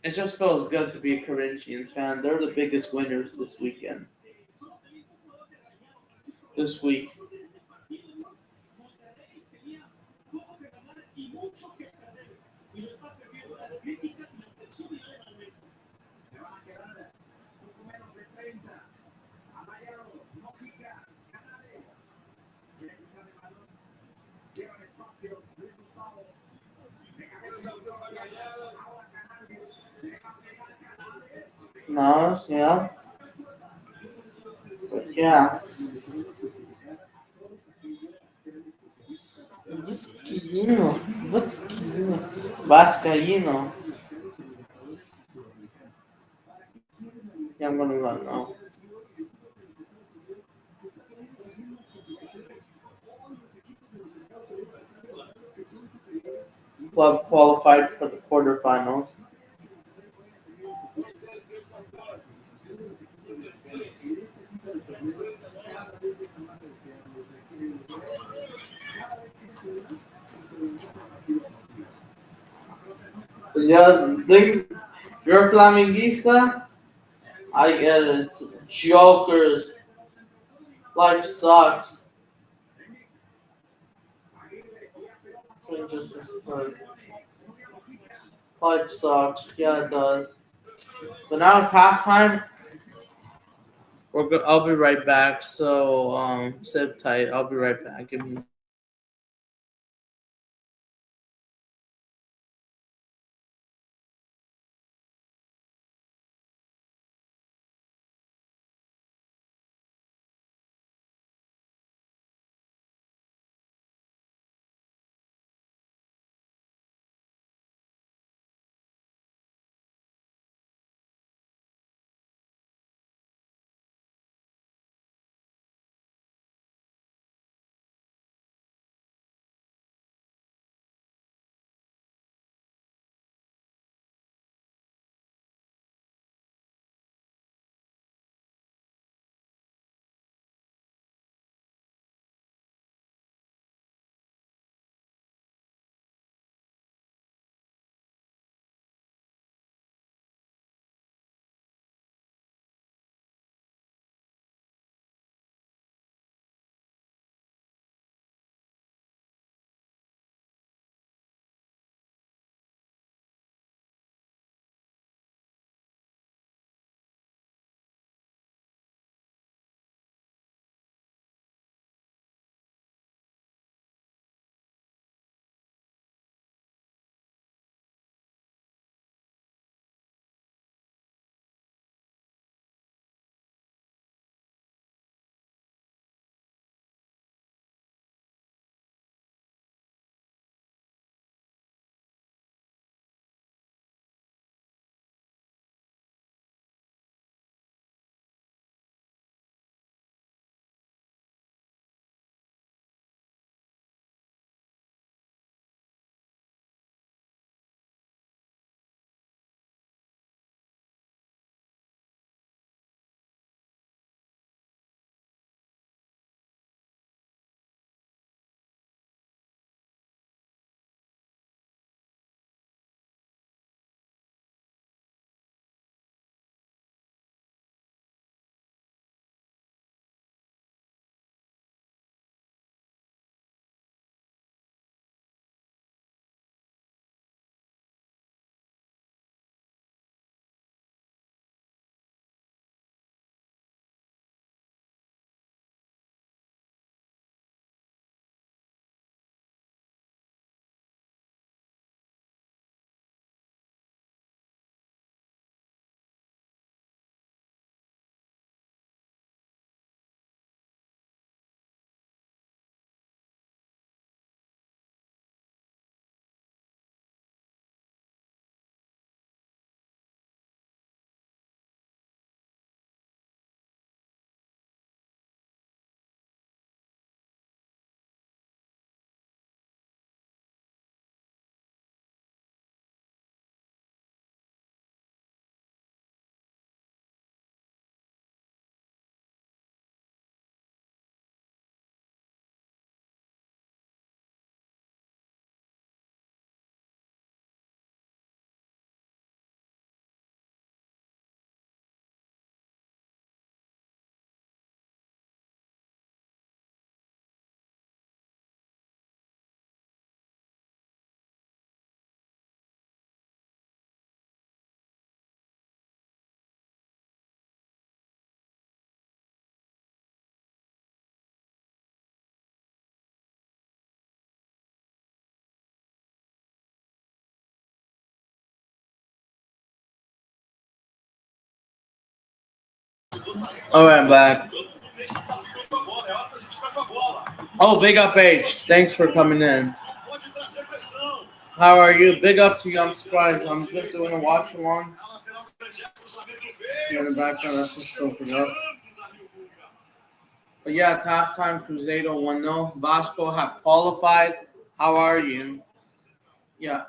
It just feels good to be a Corinthians fan. They're the biggest winners this weekend. This week. No, yeah. But yeah. Vascaíno. Vascaíno. Vascaíno. Yeah, I'm gonna run now. Club qualified for the quarterfinals. Yes, things. You're a Flaminguista? I get it. It's Joker's. Life sucks. Life sucks. Yeah, it does. But now it's halftime. I'll be right back. So sit tight. I'll be right back. Give me All right, I'm back. Oh, big up, H. Thanks for coming in. How are you? Big up to you. I'm surprised. I'm just doing a watch along. In the background, that's just something up. But yeah, it's halftime. Cruzeiro 1-0. Vasco have qualified. How are you? Yeah.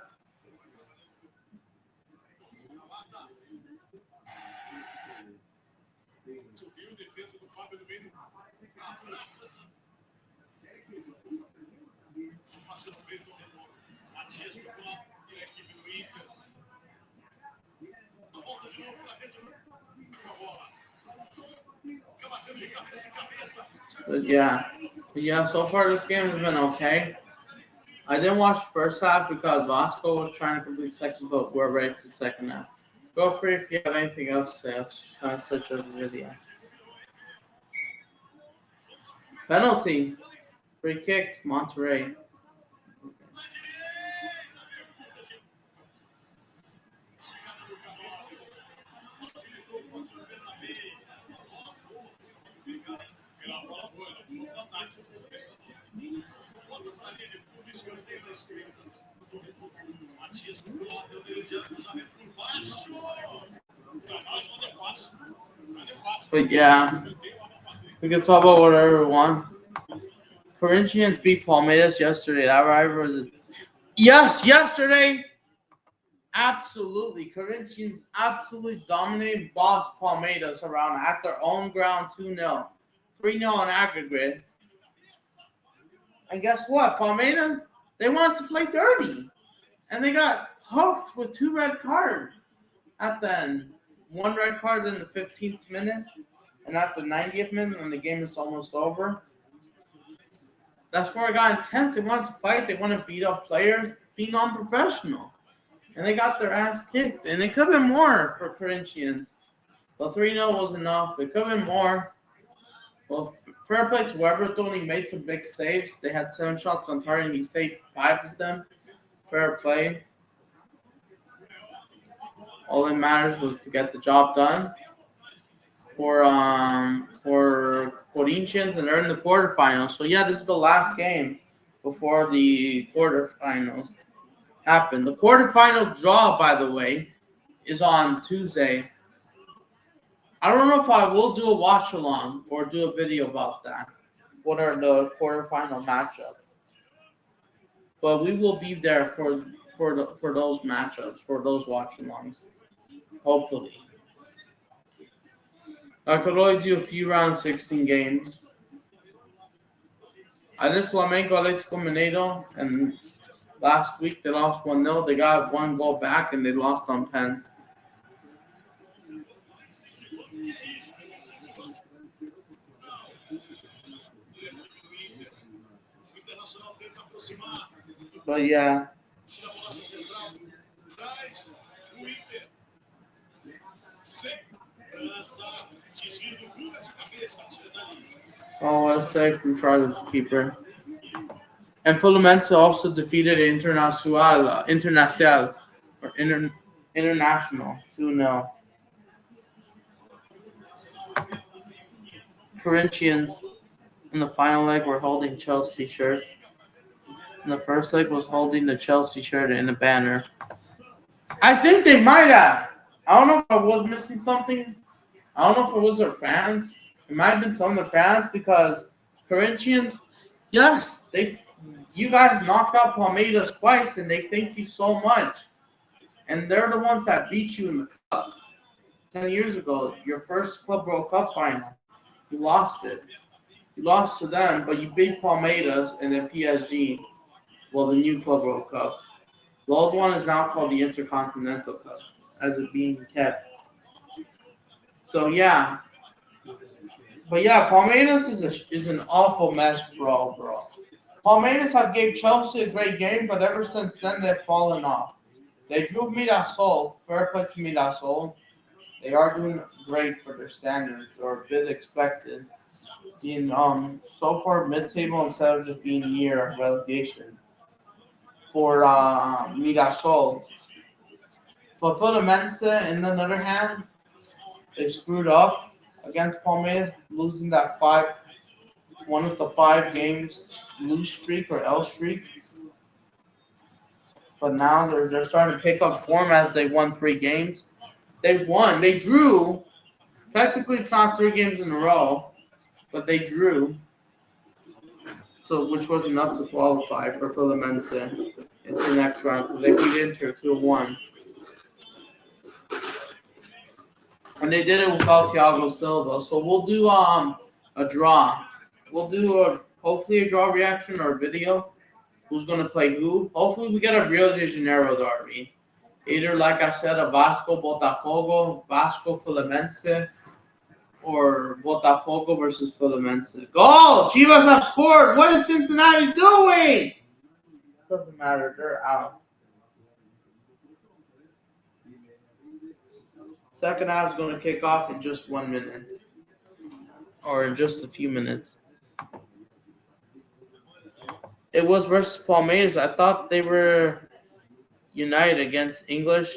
But yeah, so far this game has been okay. I didn't watch first half because Vasco was trying to complete second, but we're ready for the second half. Go free if you have anything else to say. I was trying to search up the video. Penalty. Free kick, Monterrey. But yeah, we can talk about whatever we want. Corinthians beat Palmeiras yesterday. That rivalry was yesterday. Absolutely. Corinthians absolutely dominated, bossed Palmeiras around at their own ground 2-0. 3-0 on aggregate. And guess what? Palmeiras, they wanted to play dirty. And they got hooked with 2 red cards at the end. 1 red card in the 15th minute. And at the 90th minute when the game is almost over. That's where it got intense. They wanted to fight. They want to beat up players, be non-professional. And they got their ass kicked. And it could have been more for Corinthians. The 3-0 was enough. It could have been more. Well, fair play to Weber, though. He made some big saves. They had 7 shots on target, and he saved 5 of them. Fair play. All that matters was to get the job done for Corinthians, and they're in the quarterfinals. So yeah, this is the last game before the quarterfinals happen. The quarterfinal draw, by the way, is on Tuesday. I don't know if I will do a watch along or do a video about that. What are the quarterfinal matchups? But we will be there for those matchups, for those watch alongs. Hopefully. I could only do a few round 16 games. I did Flamengo Atletico Mineiro, and last week they lost 1-0. They got 1 goal back, and they lost on pens. But yeah. Oh, what a save from Charlotte's keeper. And Fluminense also defeated Internacional or International 2-0. Corinthians in the final leg were holding Chelsea shirts. And the first leg was holding the Chelsea shirt in a banner. I think they might have. I don't know if I was missing something. I don't know if it was their fans. It might have been some of their fans because Corinthians, yes, you guys knocked out Palmeiras twice and they thank you so much. And they're the ones that beat you in the cup 10 years ago. Your first Club World Cup final. You lost it. You lost to them, but you beat Palmeiras and then PSG. Well, the new Club World Cup. The old one is now called the Intercontinental Cup, as it being kept. So yeah. But yeah, Palmeiras is an awful mess, bro. Palmeiras have gave Chelsea a great game, but ever since then they've fallen off. They drew Mirassol, fair play to Mirassol. They are doing great for their standards, or a bit expected. Being so far mid-table instead of just being near relegation for Mirassol. But Fluminense, on the other hand, they screwed up. against Palmeiras, losing that one of the 5 games lose streak or L streak. But now they're starting to pick up form as they won 3 games. They won. They drew. Technically, it's not 3 games in a row, but they drew. So, which was enough to qualify for Fluminense into the next round because they beat Inter 2-1. And they did it without Thiago Silva. So we'll do a draw. We'll do hopefully a draw reaction or a video. Who's gonna play who? Hopefully we get a Rio de Janeiro derby. Either like I said, a Vasco Botafogo, Vasco Fluminense, or Botafogo versus Fluminense. Goal! Chivas have scored. What is Cincinnati doing? Doesn't matter. They're out. Second half is going to kick off in just 1 minute. Or in just a few minutes. It was versus Palmeiras. I thought they were united against English.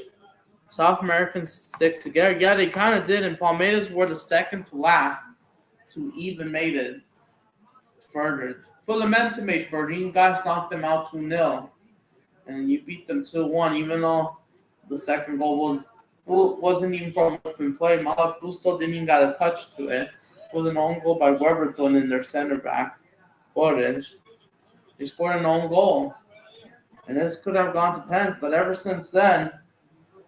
South Americans stick together. Yeah, they kind of did. And Palmeiras were the second to last to even made it further. Fluminense made further. You guys knocked them out 2-0. And you beat them 2-1, even though the second goal wasn't even from open play. Malacusto didn't even got a touch to it. It was an own goal by Weberton in their center back, Torres. They scored an own goal. And this could have gone to pens, but ever since then,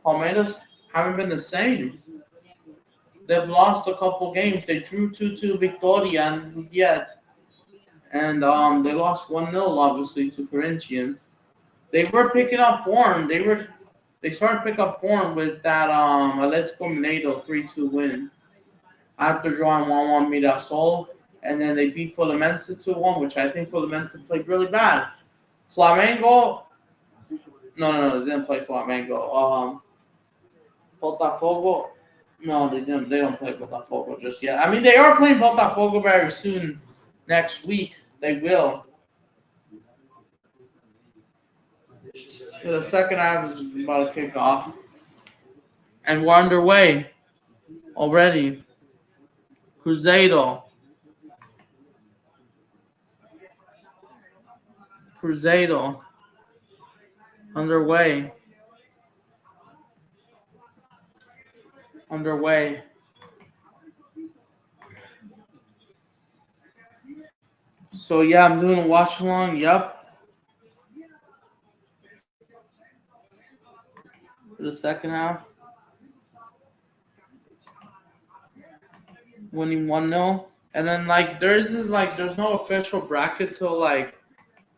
Palmeiras haven't been the same. They've lost a couple games. They drew 2-2 Victoria yet. And they lost 1-0, obviously, to Corinthians. They were picking up form. They started to pick up form with that Atletico Mineiro 3-2 win. After drawing 1-1 Mirassol, and then they beat Fluminense 2-1, which I think Fluminense played really bad. Flamengo, no, they didn't play Flamengo. Botafogo, no, they didn't. They don't play Botafogo just yet. I mean, they are playing Botafogo very soon. Next week, they will. The second half is about to kick off. And we're underway already. Cruzeiro. Underway. So, yeah, I'm doing a watch along. Yep. For the second half. Winning 1-0. And then, there's no official bracket till, I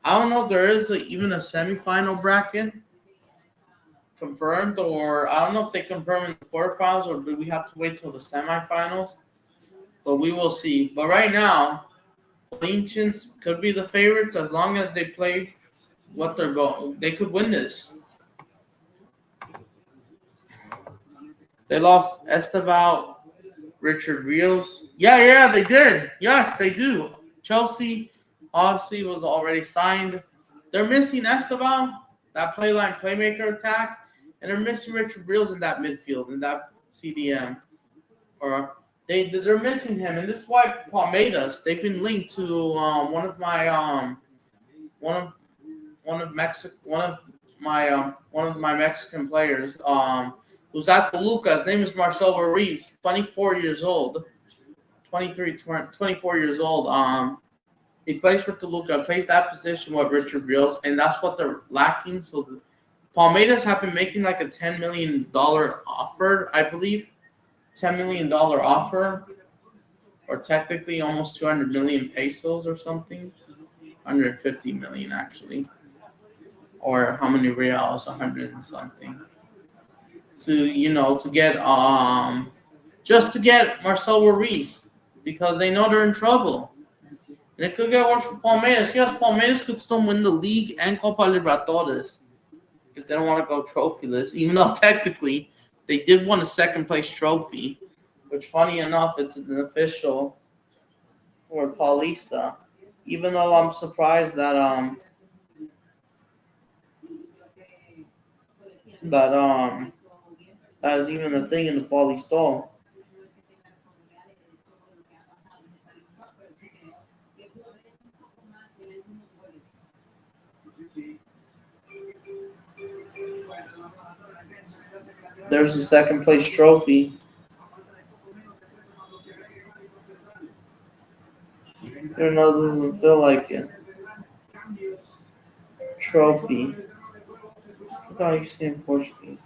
don't know if there is even a semifinal bracket confirmed, or I don't know if they confirm in the quarterfinals, or do we have to wait till the semifinals? But we will see. But right now, Corinthians could be the favorites as long as they play what they're going. They could win this. They lost Esteval, Richard Rios. Yeah, they did. Yes, they do. Chelsea, obviously, was already signed. They're missing Esteval, that playmaker attack, and they're missing Richard Rios in that midfield, in that CDM. Or they're missing him, and this is why Palmeiras, they've been linked to one of my Mexican players who's at the Luca. His name is Marcel Ruiz, 24 years old. 24 years old. He plays for Toluca, plays that position with Richard Rios, and that's what they're lacking. So the Palmeiras have been making like a $10 million offer, I believe. $10 million offer, or technically almost 200 million pesos or something. 150 million actually. Or how many reals? 100 and something. To get just to get Marcel Ruiz, because they know they're in trouble. And it could get worse for Palmeiras. Yes, Palmeiras could still win the league and Copa Libertadores if they don't want to go trophyless, even though technically they did win a second place trophy, which funny enough, it's an official for Paulista. Even though I'm surprised that that is even a thing in the Paulista. There's the second place trophy. Even though it doesn't feel like it. Trophy. Look how you say in Portuguese.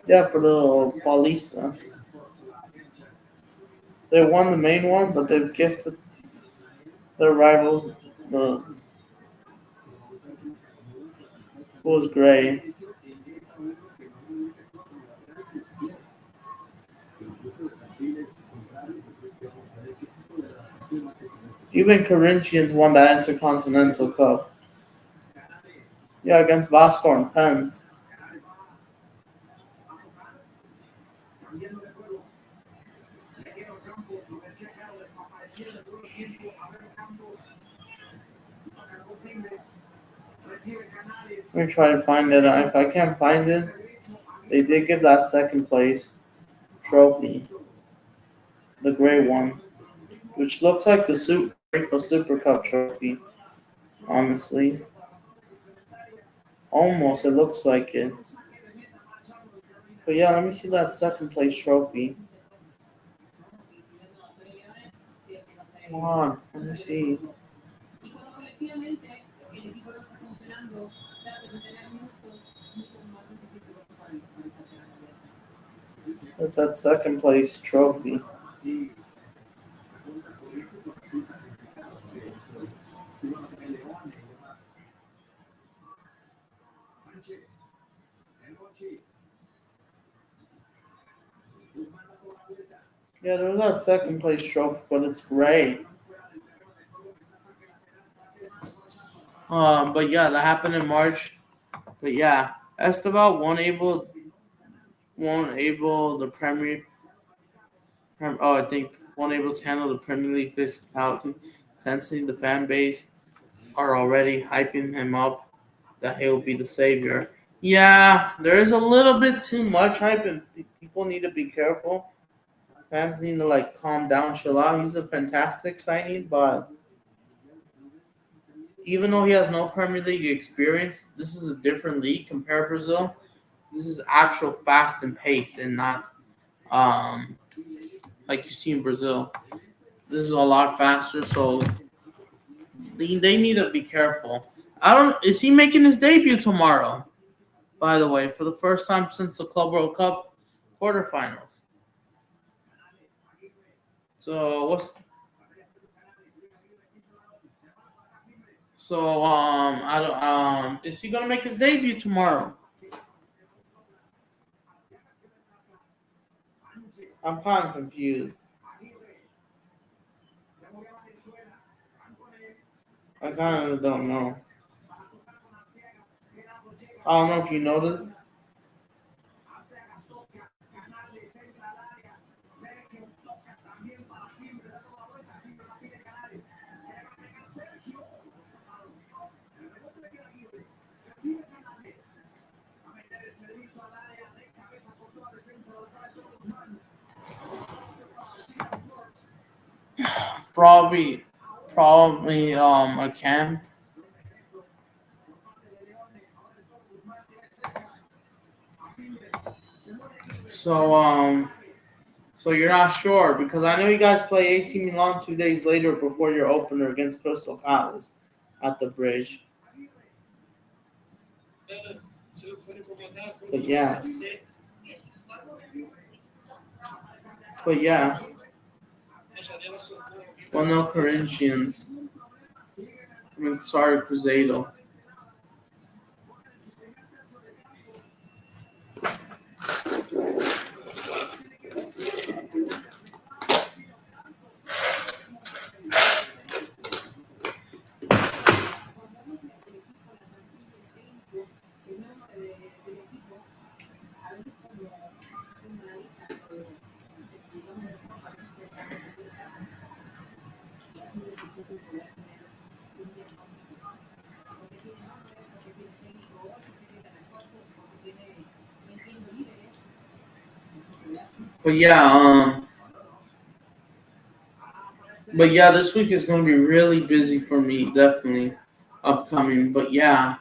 Yeah, for the Paulista. They won the main one, but they've gifted their rivals the who was gray. Even Corinthians won that Intercontinental Cup. Yeah, against Vasco and Pens. Let me try to find it. If I can't find it, they did give that second place trophy, the gray one, which looks like the Super Cup trophy. Honestly, almost it looks like it. But yeah, let me see that second place trophy. Come on, let me see. It's that second place trophy. Yeah, there was that second place trophy, but it's gray. But yeah, that happened in March. But yeah, Esteval won't able the I think won't able to handle the Premier League physicality, intensity. The fan base are already hyping him up that he'll be the savior. Yeah, there is a little bit too much hype, and people need to be careful. Fans need to calm down, chill out. He's a fantastic signing, but even though he has no Premier League experience, this is a different league compared to Brazil. This is actual fast and pace, and not um like you see in Brazil. This is a lot faster, so they need to be careful. I don't. Is he making his debut tomorrow? By the way, for the first time since the Club World Cup quarterfinals. So what's I don't is he gonna make his debut tomorrow? I'm kind of confused. I kind of don't know. I don't know if you noticed. Probably, probably a camp. So so you're not sure because I know you guys play AC Milan 2 days later before your opener against Crystal Palace at the Bridge. But yeah, but yeah. Well, no Corinthians. I mean, sorry, Cruzeiro. But yeah, But yeah, this week is going to be really busy for me, definitely upcoming. But yeah,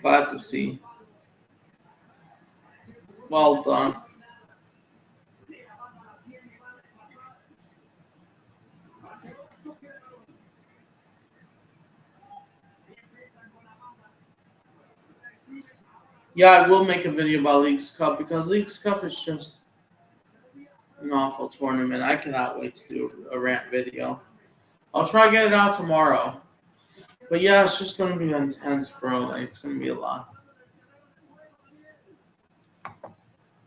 glad to see. Well done. Yeah, I will make a video about Leagues Cup because Leagues Cup is just an awful tournament. I cannot wait to do a rant video. I'll try to get it out tomorrow. But yeah, it's just gonna be intense, bro. Like, it's gonna be a lot.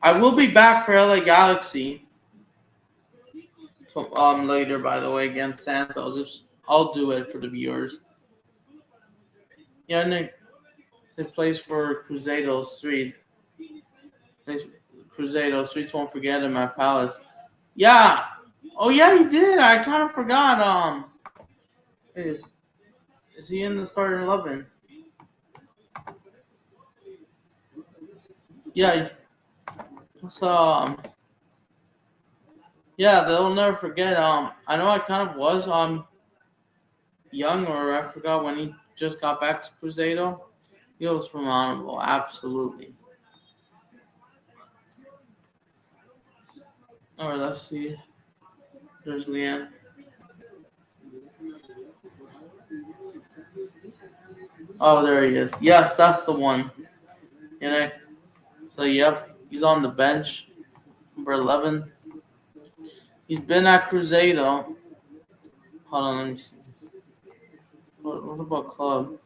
I will be back for LA Galaxy later, by the way, against Santos. I'll do it for the viewers. Yeah, Nick, it plays for Cruzeiro Street. Cruzeiro Streets won't forget him at Palace. Yeah. Oh yeah, he did. I kind of forgot. Is is he in the starting 11? Yeah. So yeah, they'll never forget. I know I kind of was young, or I forgot when he just got back to Cruzeiro. He was phenomenal, absolutely. All right, let's see. There's Leanne. Oh, there he is. Yes, that's the one. You know. So yep, he's on the bench, number 11. He's been at Cruzeiro. Hold on, let me see. What about club?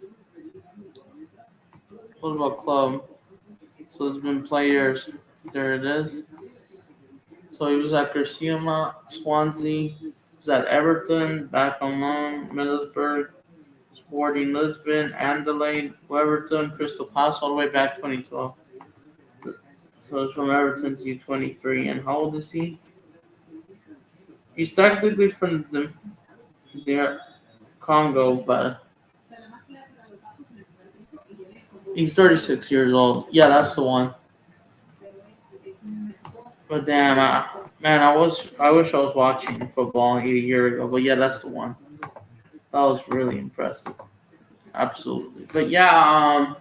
What about club? So there's been players. There it is. So he was at Garcia, Swansea. He was at Everton, back on loan, Middlesbrough, Sporting Lisbon, Adelaide, Everton, Crystal Palace, all the way back 2012. So it's from Everton to 23. And how old is he? He's technically from the Congo, but he's 36 years old. Yeah, that's the one. But damn, man, I wish I was watching football a year ago. But yeah, that's the one. That was really impressive. Absolutely. But yeah,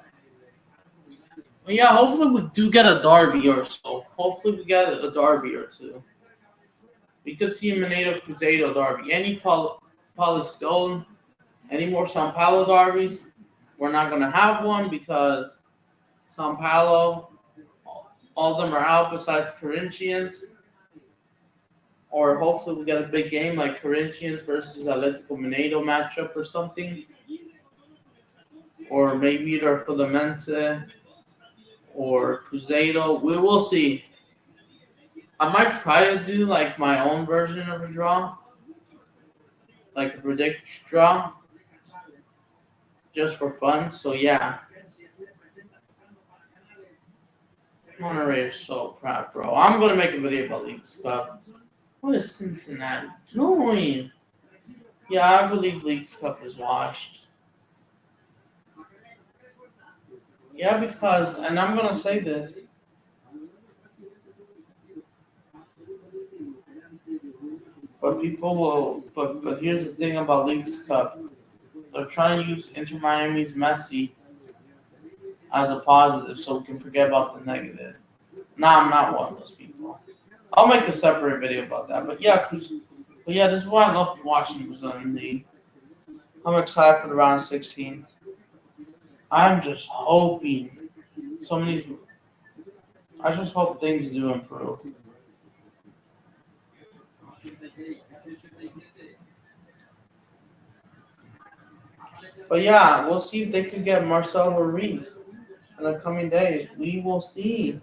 hopefully we do get a derby or so. Hopefully we get a derby or two. We could see a Minado Cruzeiro derby. Polystone, any more Sao Paulo derbies? We're not gonna have one because Sao Paulo, all of them are out besides Corinthians. Or hopefully we get a big game like Corinthians versus Atletico Mineiro matchup or something. Or maybe either Fluminense or Cruzeiro. We will see. I might try to do like my own version of a draw, like a predict draw, just for fun. So yeah, Monterey is so proud, bro. I'm gonna make a video about Leagues Cup. What is Cincinnati doing? Yeah, I believe Leagues Cup is washed. Yeah, because, and I'm gonna say this. But people will. But here's the thing about Leagues Cup. They're trying to use Inter Miami's Messi as a positive, so we can forget about the negative. Nah, I'm not one of those people. I'll make a separate video about that. But yeah, this is why I love watching Brazilian League. I'm excited for the round of 16. I'm just hoping some of these. I just hope things do improve. But yeah, we'll see if they can get Marcelo Ruiz in the coming days. We will see.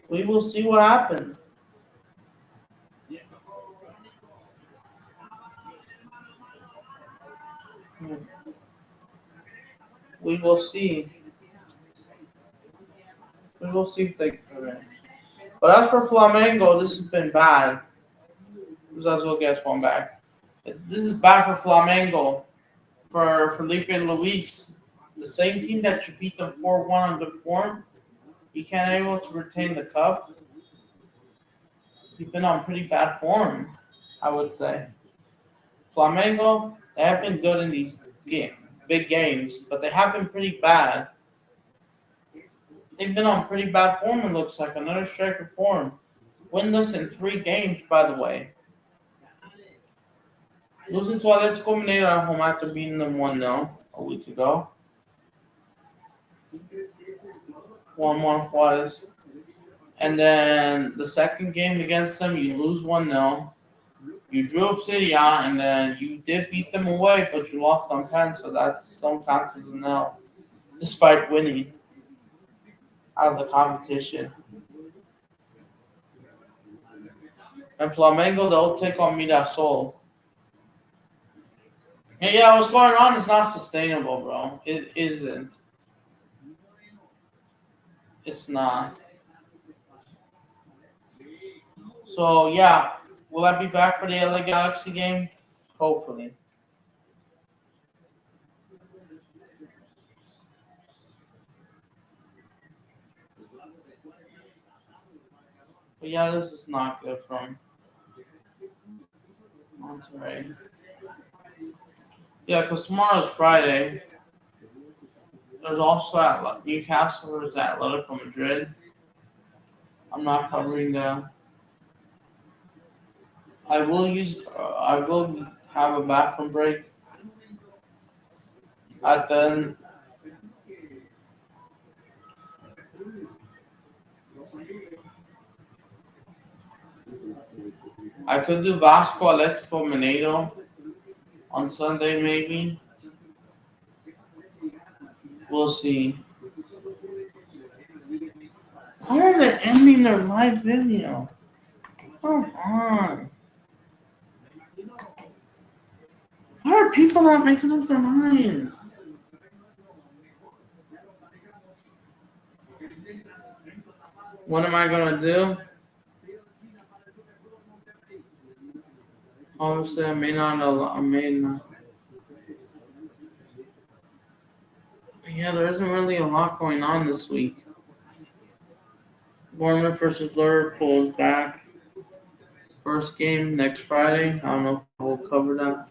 We will see what happens. We will see. We will see if they can. But as for Flamengo, this has been bad. Let's look at one back. This is bad for Flamengo. For Felipe Luis. The same team that you beat them 4-1 on good form. You can't able to retain the cup. He's been on pretty bad form, I would say. Flamengo, they have been good in these big games, but they have been pretty bad. They've been on pretty bad form, it looks like. Another streak of form. Winless in 3 games, by the way. Losing to Atletico Mineiro at home after beating them 1-0 a week ago. 1-1 Juarez. And then the second game against them, you lose 1-0. You drew up City out, and then you did beat them away, but you lost on pen, so that still counts as an L, despite winning out of the competition. And Flamengo, they'll take on Mirasol. Yeah, what's going on is not sustainable, bro. It isn't. It's not. So, yeah. Will I be back for the LA Galaxy game? Hopefully. But yeah, this is not good from Monterrey. Yeah, because tomorrow's Friday. There's also at Newcastle versus Atletico Madrid. I'm not covering that. I will have a bathroom break. Then I could do Vasco Atletico Mineiro on Sunday, maybe. We'll see. Why are they ending their live video? Come on. Why are people not making up their minds? What am I going to do? Obviously, I may not. Yeah, there isn't really a lot going on this week. Bournemouth versus Liverpool is back. First game next Friday. I don't know if we'll cover that.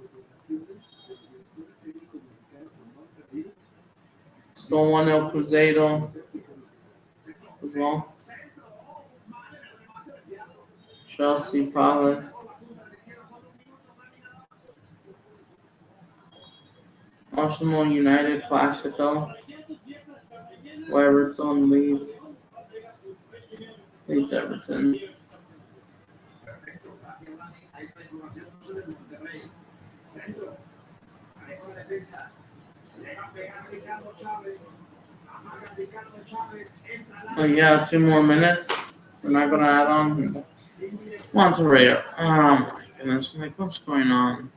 Still 1-0 Cruzeiro as well. Chelsea Palace. Arsenal United Classico. Everton leads Everton. Oh yeah, 2 more minutes. We're not gonna add on Monterrey. Oh my goodness, like what's going on?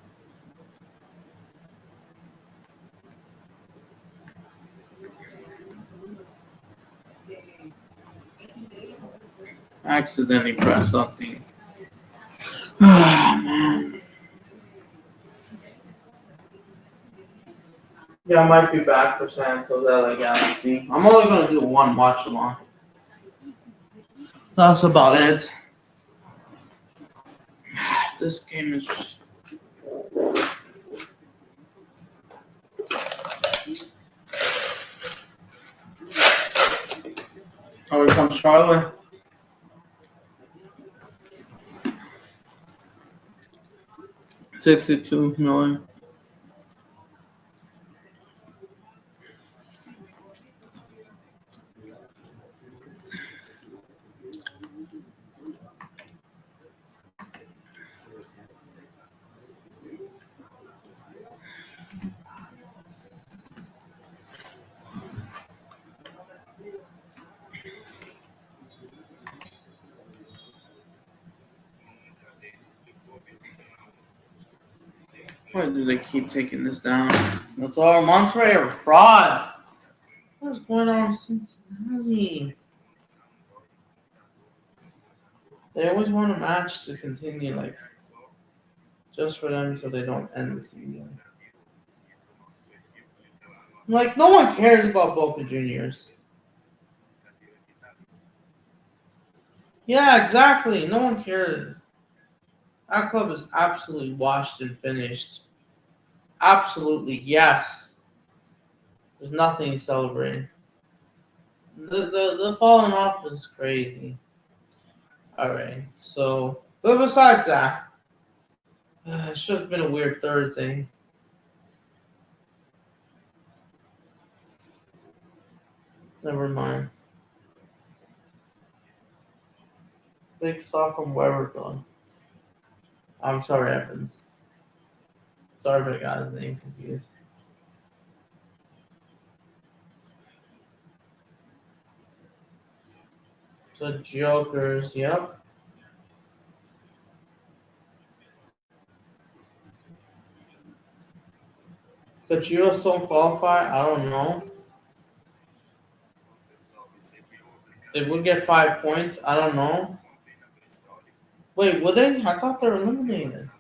I accidentally pressed something. Ah man. Yeah, I might be back for San Jose LA Galaxy. I'm only gonna do one watch along. That's about it. This game is just... Oh, here comes Charlotte. $62 million. Why do they keep taking this down? That's all. Monterrey are frauds. What's going on with Cincinnati? They always want a match to continue, like, just for them so they don't end the season. Like, no one cares about Boca Juniors. Yeah, exactly. No one cares. That club is absolutely washed and finished. Absolutely, yes. There's nothing celebrating. The falling off is crazy. Alright, so but besides that, it should have been a weird Thursday. Never mind. Big stuff from Weber going. I'm sorry, Evans. Sorry if I got his name confused. The Jokers, yep. Could you also qualify? I don't know. They would get 5 points. I don't know. Wait, would they? I thought they were eliminated.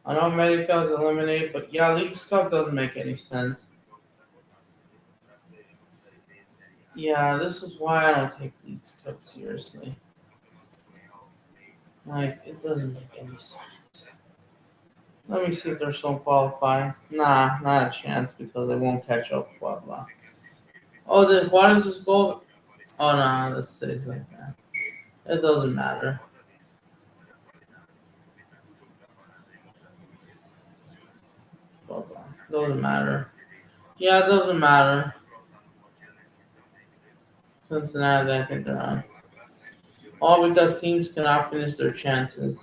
I know America is eliminated, but yeah, League's Cup doesn't make any sense. Yeah, this is why I don't take League's Cup seriously. Like, it doesn't make any sense. Let me see if they're still qualified. Nah, not a chance because they won't catch up. Blah blah. Oh, then why does this go? Oh no, that stays like that. It doesn't matter. Blah blah. Doesn't matter. Yeah, it doesn't matter. Cincinnati, I think they're on. All because teams cannot finish their chances.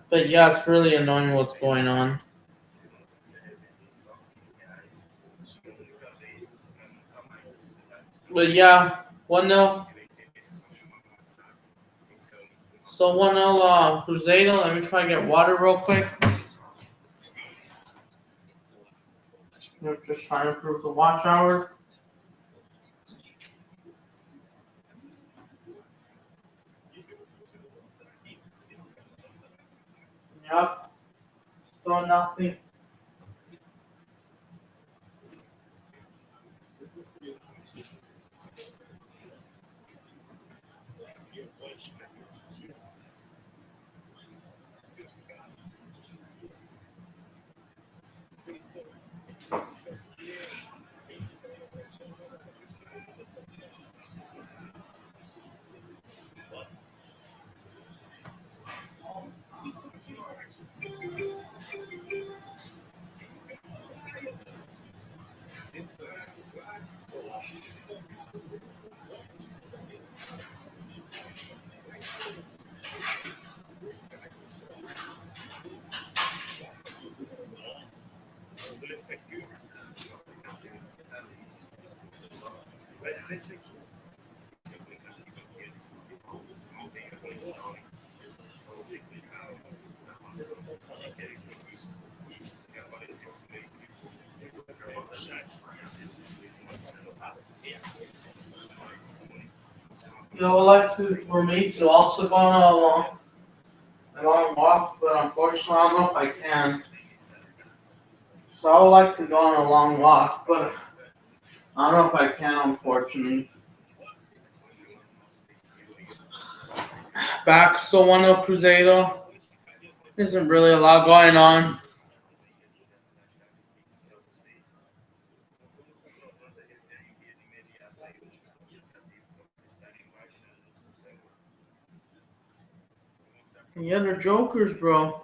But yeah, it's really annoying what's going on. But yeah, 1-0. So 1-0 Cruzeiro. Let me try and get water real quick. I'm just trying to improve the watch hour. Yep. Still nothing. You know, I like to for me to also go on a long walk, but unfortunately, I don't know if I can. So I would like to go on a long walk, but I don't know if I can, unfortunately. Back, so 1-0 Cruzeiro. Isn't really a lot going on. Yeah, they're jokers, bro.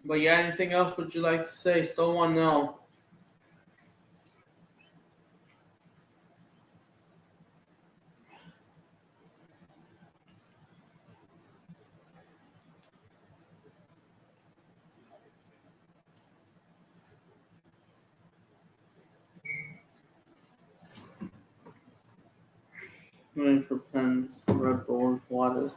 But yeah, anything else would you like to say? Still want to know. Waiting for pens, Red Bull, water.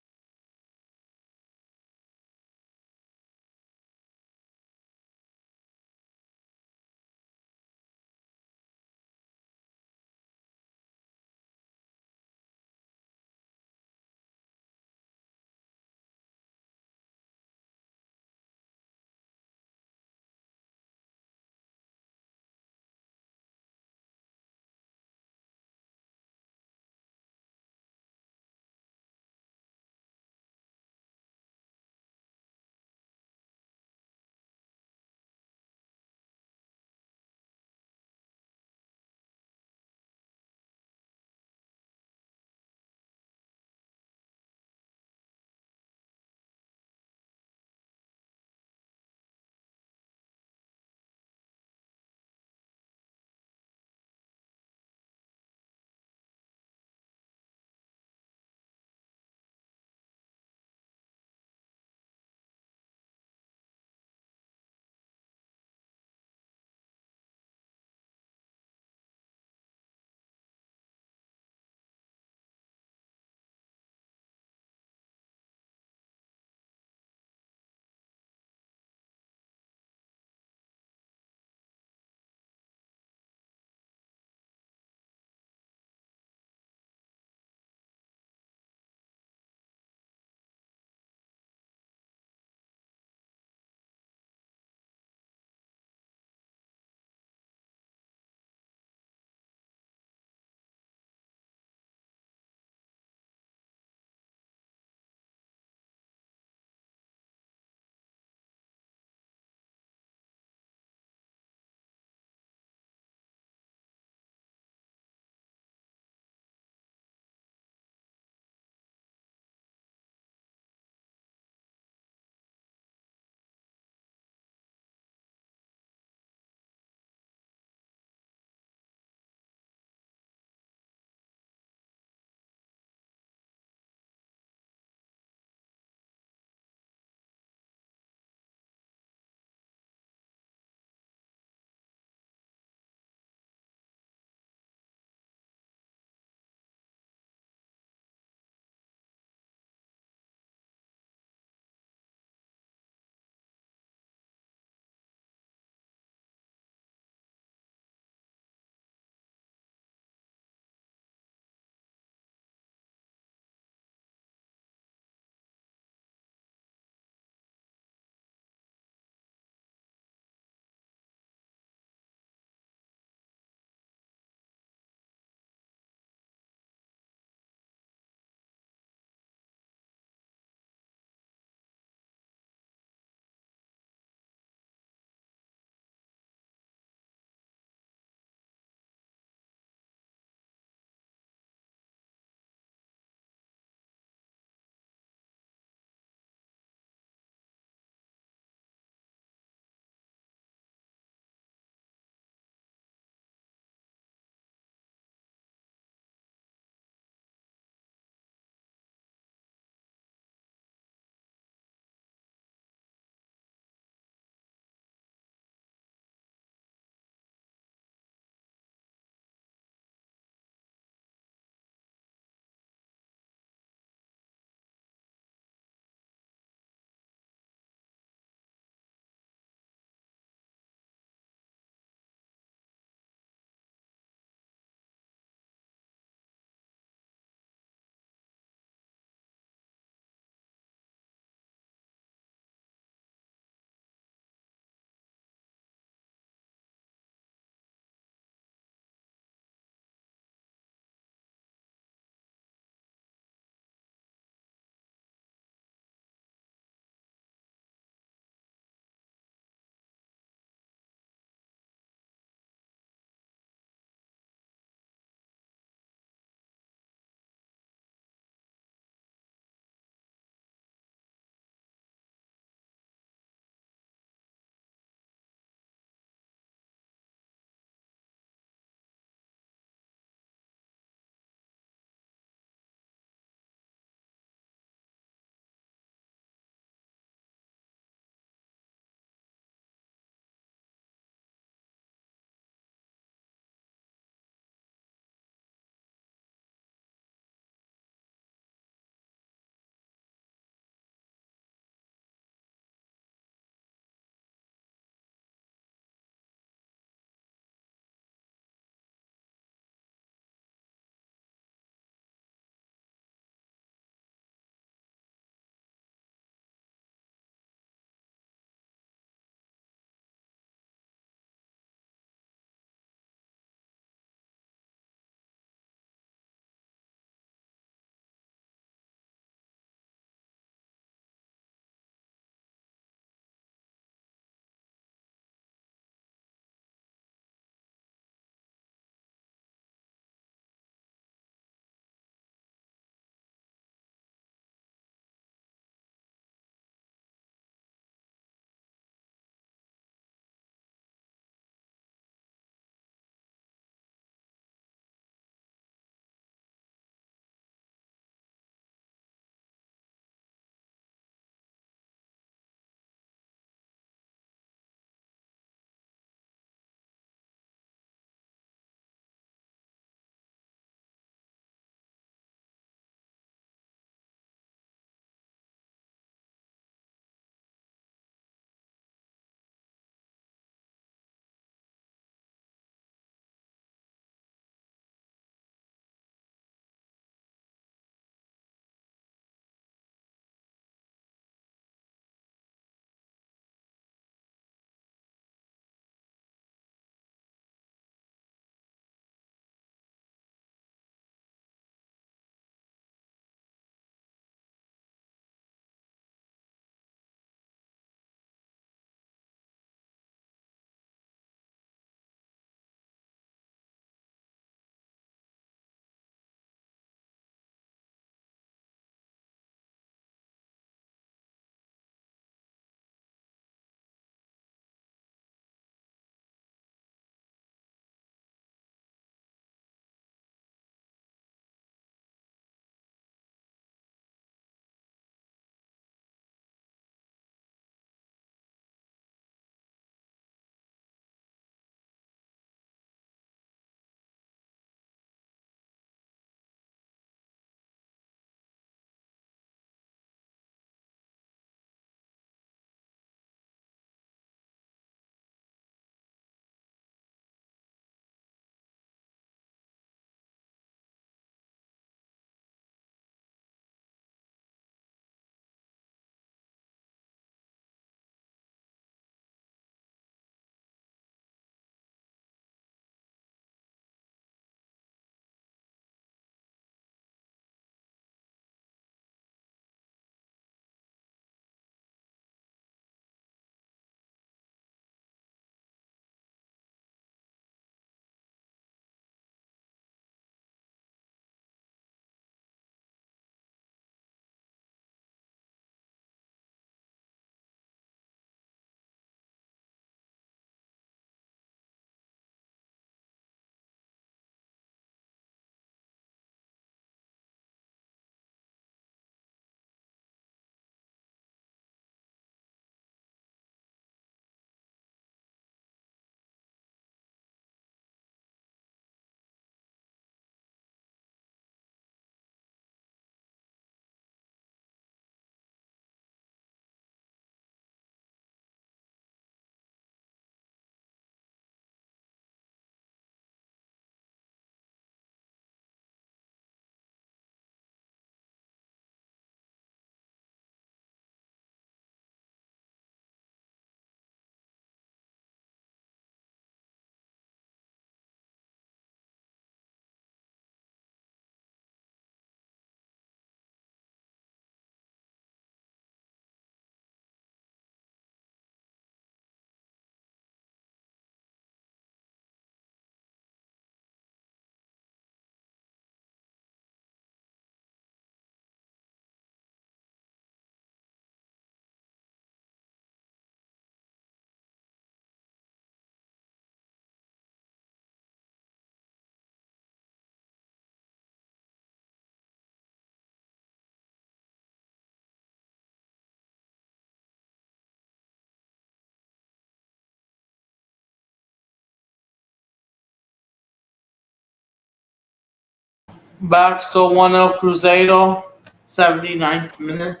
Back still 1-0 Cruzeiro. 79th minute.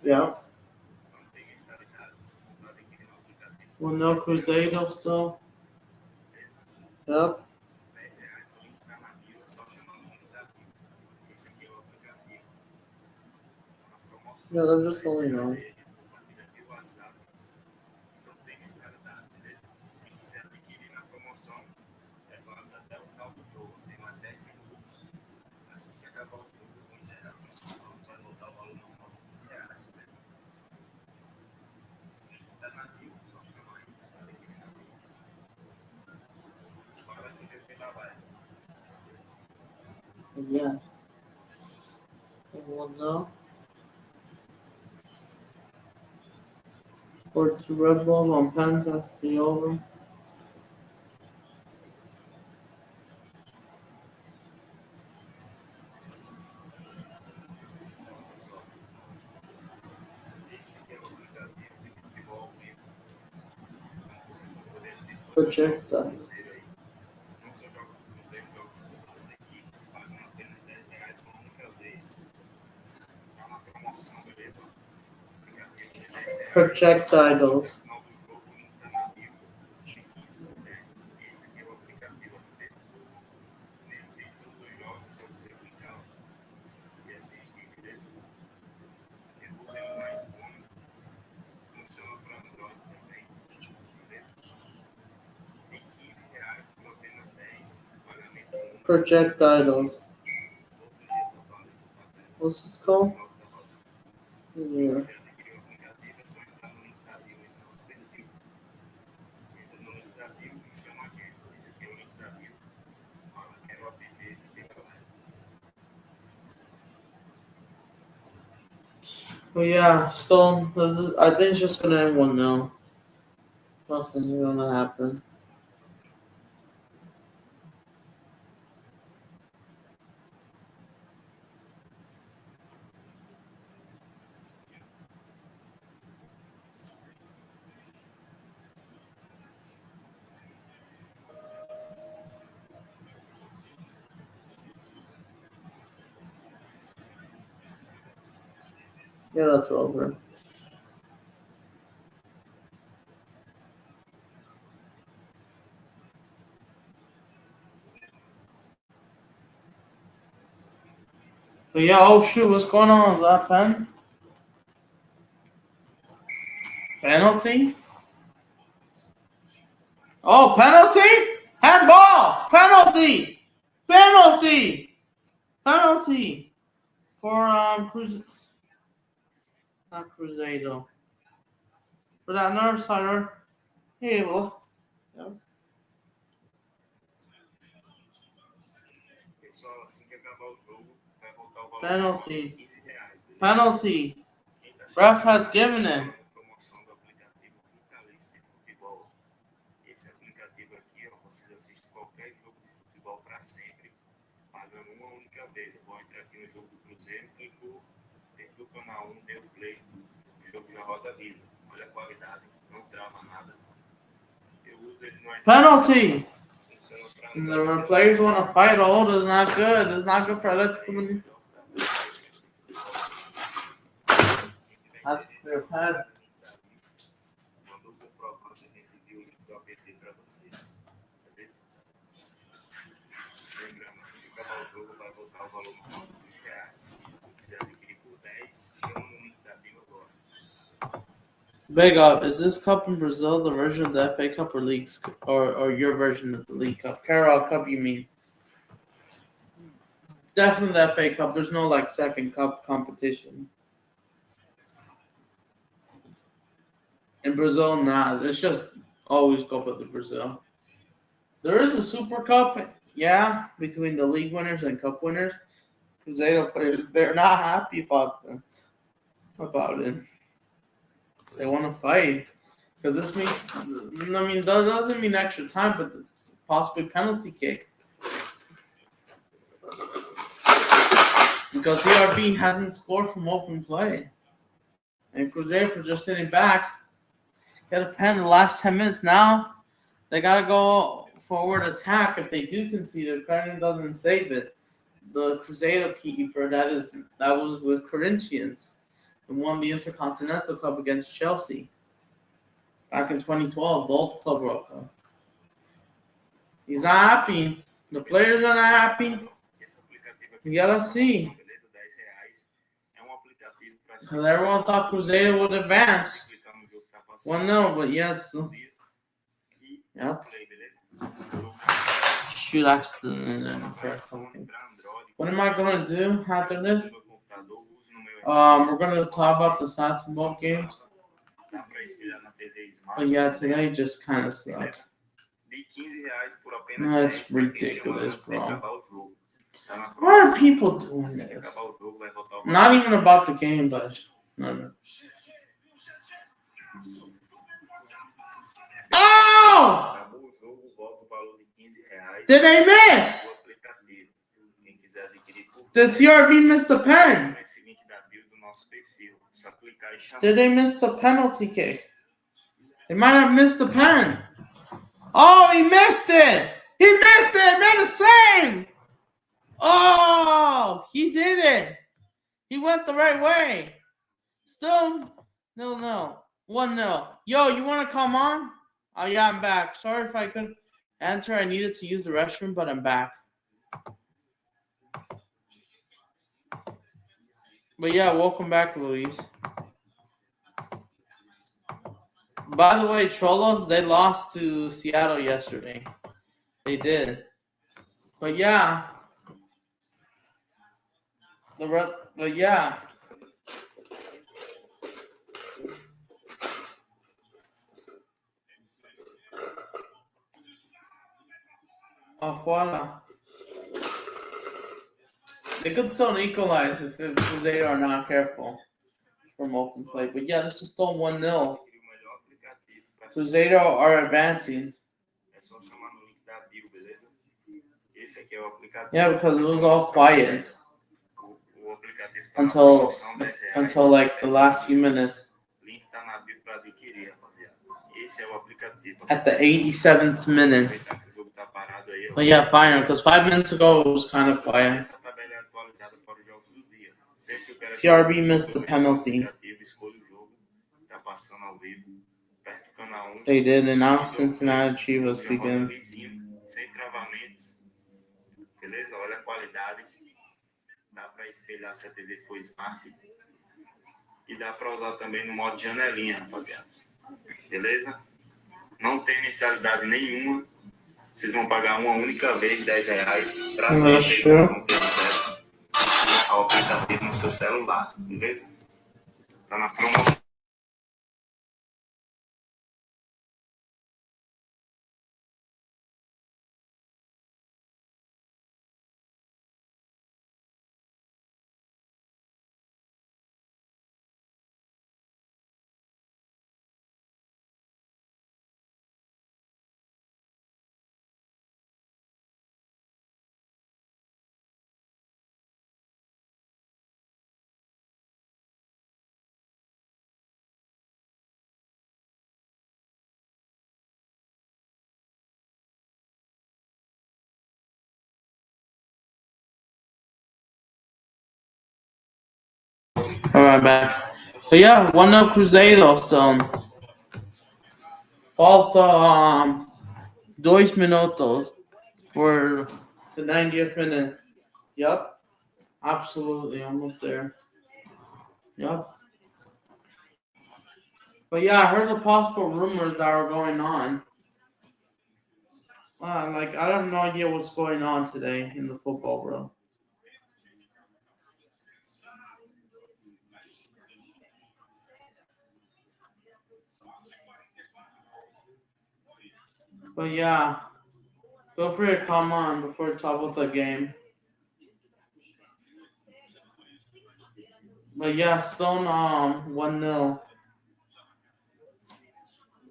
Yeah. 1-0 Cruzeiro still. Yep. Yeah, they're just only known. Yeah. 1-0. Or two Red Bulls on pens, that's the over. Projecta. Projectiles. Projectiles. What's this called? Yeah. But yeah, still, I think it's just gonna end 1-0. Nothing's gonna happen. Yeah, that's over. But yeah, oh shoot, what's going on? Is that pen? Penalty? Oh, penalty? Handball! Penalty! Penalty! Penalty! For not Cruzeiro. For that nerve sider. Hey, well. Yeah. Penalty. Penalty. Ref has given it. Pagando uma única vez. Eu vou entrar aqui no jogo do Cruzeiro, clicou, apertou o canal 1, deu play, o jogo já roda aviso. Olha a qualidade, não trava nada. Eu uso ele no iPhone. Penalty! The players want to fight all, it's not good. It's not good for electrical. That's their pen. Quando eu comprovar que a gente viu o link do app para você. Beleza? Lembrando, assim que acabar o jogo, vai voltar o valor normal de R$15. Se quiser adquirir por 10, chama no link da bio agora. Big up. Is this cup in Brazil the version of the FA Cup or leagues or your version of the League Cup? Carabao Cup, you mean? Definitely the FA Cup. There's no like second cup competition. In Brazil, nah. It's just always go with the Brazil. There is a Super Cup, yeah, between the league winners and cup winners. Cruzeiro players, they're not happy about it. They want to fight because this means, I mean, that doesn't mean extra time, but possibly penalty kick. Because CRB hasn't scored from open play, and Cruzeiro for just sitting back. Got a pen in the last 10 minutes now. They gotta go forward attack if they do concede. If Cardinal doesn't save it, the Cruzeiro keeper that was with Corinthians and won the Intercontinental Cup against Chelsea back in 2012, the old Club World Cup. He's not happy. The players are not happy. You gotta see. Because everyone thought Cruzeiro would advance. 1-0, but yes. Yep. Shoot accident. What am I going to do after this? We're going to talk about the stats in both games. But yeah, today just kind of sucks. No, it's ridiculous, bro. Why are people doing this? Not even about the game, but no. Oh! Did they miss? Did CRB miss the pen? Did they miss the penalty kick? They might have missed the pen. Oh, he missed it! He missed it! Made a save! Oh, he did it! He went the right way. Still, 0-0. 1-0. Yo, you want to come on? Oh, yeah, I'm back. Sorry if I couldn't answer. I needed to use the restroom, but I'm back. But yeah, welcome back, Luis. By the way, Cholos, they lost to Seattle yesterday. They did. But yeah. But yeah. Voila. They could still equalize if they are not careful from open play. But yeah, this is still 1-0. Cruzeiro are advancing. Yeah, because it was all quiet until like the last few minutes. At the 87th minute. But yeah, fine, because 5 minutes ago it was kind of quiet. CRB missed the penalty. They did, and now Cincinnati Chivas begins. Beleza? Olha a qualidade. Dá para espelhar se a TV for smart. E dá para usar também no modo janelinha, rapaziada. Beleza? Não tem mensalidade nenhuma. Vocês vão pagar uma única vez R$10. Para sempre vocês vão ter acesso ao aplicativo no seu celular. Beleza? Tá na promoção. Alright, back. So yeah, 1-0 Cruzeiro still. Falta 2 minutos for the 90th minute. Yep. Absolutely, almost there. Yep. But yeah, I heard the possible rumors that were going on. I have no idea what's going on today in the football world. But yeah, feel free to come on before we talk about the game. But yeah, Stone 1-0.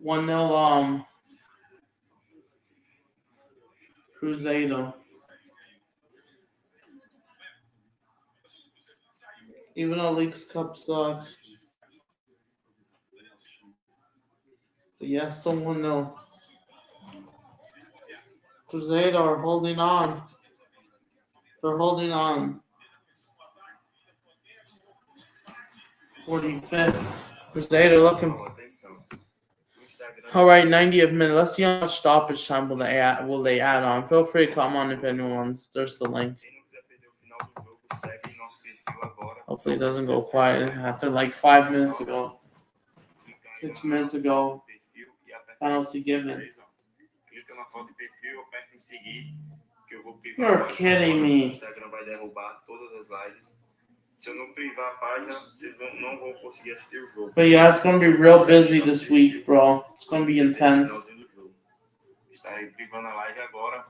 1-0 Cruzeiro. Even though League's Cup sucks. But yeah, still 1-0. Cruzeiro are holding on. They're holding on. 45th. Cruzeiro looking. Pessoal, atenção. No Instagram, All right, 90th minute. Let's see how much stoppage time will they add on. Feel free to come on if anyone's. There's the link. quem não quiser perder o final do jogo, segue nosso perfil agora. Hopefully it doesn't go quiet after like 5 minutes ago. Clica aí 6 na minutes foto ago. do perfil e aperta Penalty em seguir, given. beleza? Clica na foto de perfil, aperta em seguir, que eu vou privar You're a página kidding agora. me. O Instagram vai derrubar todas as lives. Se eu não privar a página, vocês não vão conseguir assistir o jogo. But yeah, it's gonna be real busy this week, bro. It's gonna be intense. Estarei privando a live agora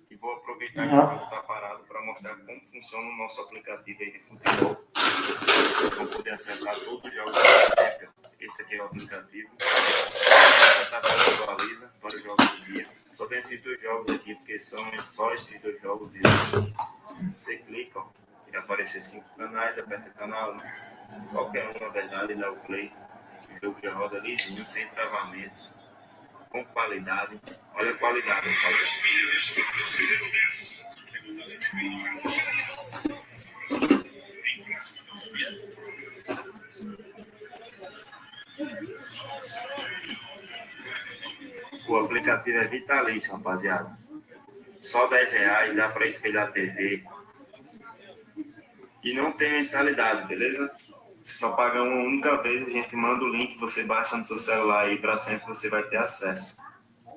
e vou aproveitar que Uhum. o jogo está parado para mostrar como funciona o nosso aplicativo aí de futebol. Vocês vão poder acessar todos os jogos da Champions. Esse aqui é o aplicativo. Essa tabela atualiza para os jogos do dia. Só tem esses dois jogos aqui, porque são só esses dois jogos de hoje. Você clica, ó, e aparecer 5 canais, aperta canal 1. Qualquer um, na verdade, dá o play. O jogo já roda lisinho, sem travamentos, com qualidade. Olha a qualidade, rapaziada. O aplicativo é vitalício, rapaziada. Só R$10 dá para espelhar a TV. E não tem mensalidade, beleza? Você só paga uma única vez, a gente manda o link, você baixa no seu celular e para sempre você vai ter acesso.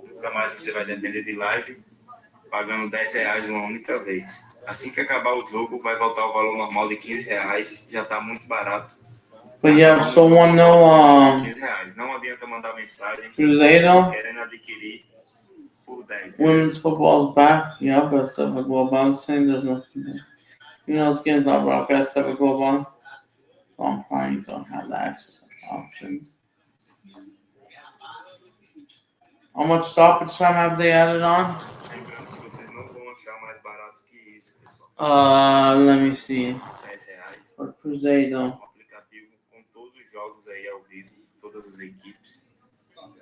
Nunca mais você vai depender de live, pagando R$10 uma única vez. Assim que acabar o jogo, vai voltar o valor normal de R$15, já tá muito barato. But yeah, someone know R$15. Não adianta mandar mensagem Cruzeiro querendo adquirir por 10. women's football's back. Yeah, but stuff will go about saying there's nothing. You know, skins on broadcast stuff will go about. So I'm fine, don't have the access options. How much stoppage time have they added on? Lembrando que vocês não vão achar mais barato que isso, pessoal. Let me see. R$10. For Cruzeiro. Um aplicativo com todos os jogos aí ao vivo, todas as equipes,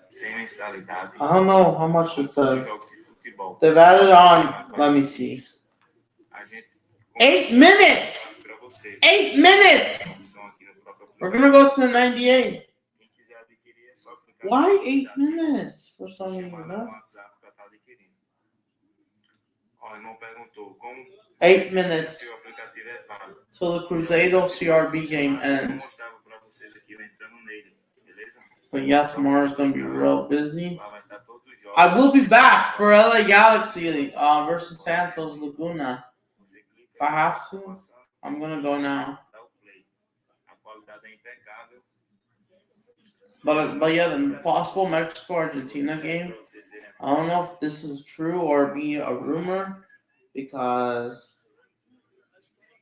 sem mensalidade. I don't know how much it Todos os says. jogos de futebol. They've added on. Let me see. A gente 8 minutes! para vocês. 8 minutes! Tem opção aqui no próprio We're aplicativo. gonna go to the 98. Quem quiser adquirir é só clicar Why nessa 8 unidade minutes? For some e reason, chamar no no? WhatsApp para estar adquirindo. Ó, o irmão perguntou como 8 minutes se o aplicativo é válido. till the Cruzeiro CRB game Eu ends. mostrava para vocês aqui eu entrando nele, beleza? But yeah, tomorrow's gonna be real busy. Lá vai estar todos os jogos. I will be back for LA Galaxy versus Santos Laguna. Você clica If I have to, informação, I'm gonna go now. dá o play. A qualidade é impecável. But yeah, the possible Mexico Argentina game. Para vocês verem. I don't know if this is true or be a rumor because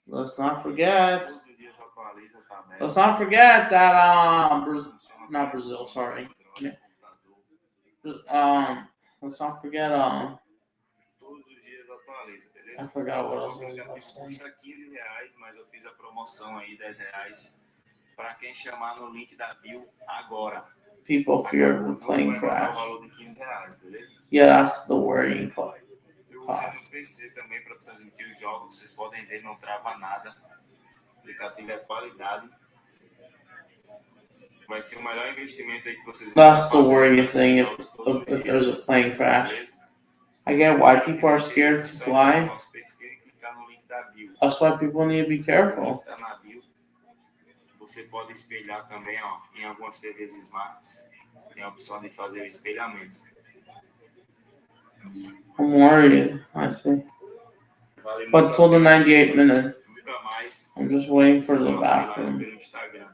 let's not forget. Todos os dias atualiza a tabela. Let's not forget that not Brazil, sorry. Let's not forget Todos os dias atualiza, beleza? I forgot what O else I was aplicativo gonna say. custa R$15, mas eu fiz a promoção aí, R$10, para quem chamar no link da bio agora. People fear O the jogo plane vai custar o crash. valor de R$15, beleza? Yeah, that's the worrying part. Eu usei no PC também para transmitir os jogos, vocês podem ver, não trava nada. O aplicativo é qualidade. Vai ser o melhor investimento aí que vocês vão That's the fazer worrying nesses thing jogos todos os if there's dias, a plane crash. beleza? I get why people are scared to Só entrar no fly. nosso perfil e clicar no link da bio. That's why people need to be O careful. link tá na bio. Você pode espelhar também, ó, em algumas TVs smarts. Tem a opção de fazer o espelhamento. I'm worried. I see. Vale But muito till the a pena. 98 minute, Nunca mais I'm just waiting for vocês the vão assistir live bathroom. pelo Instagram.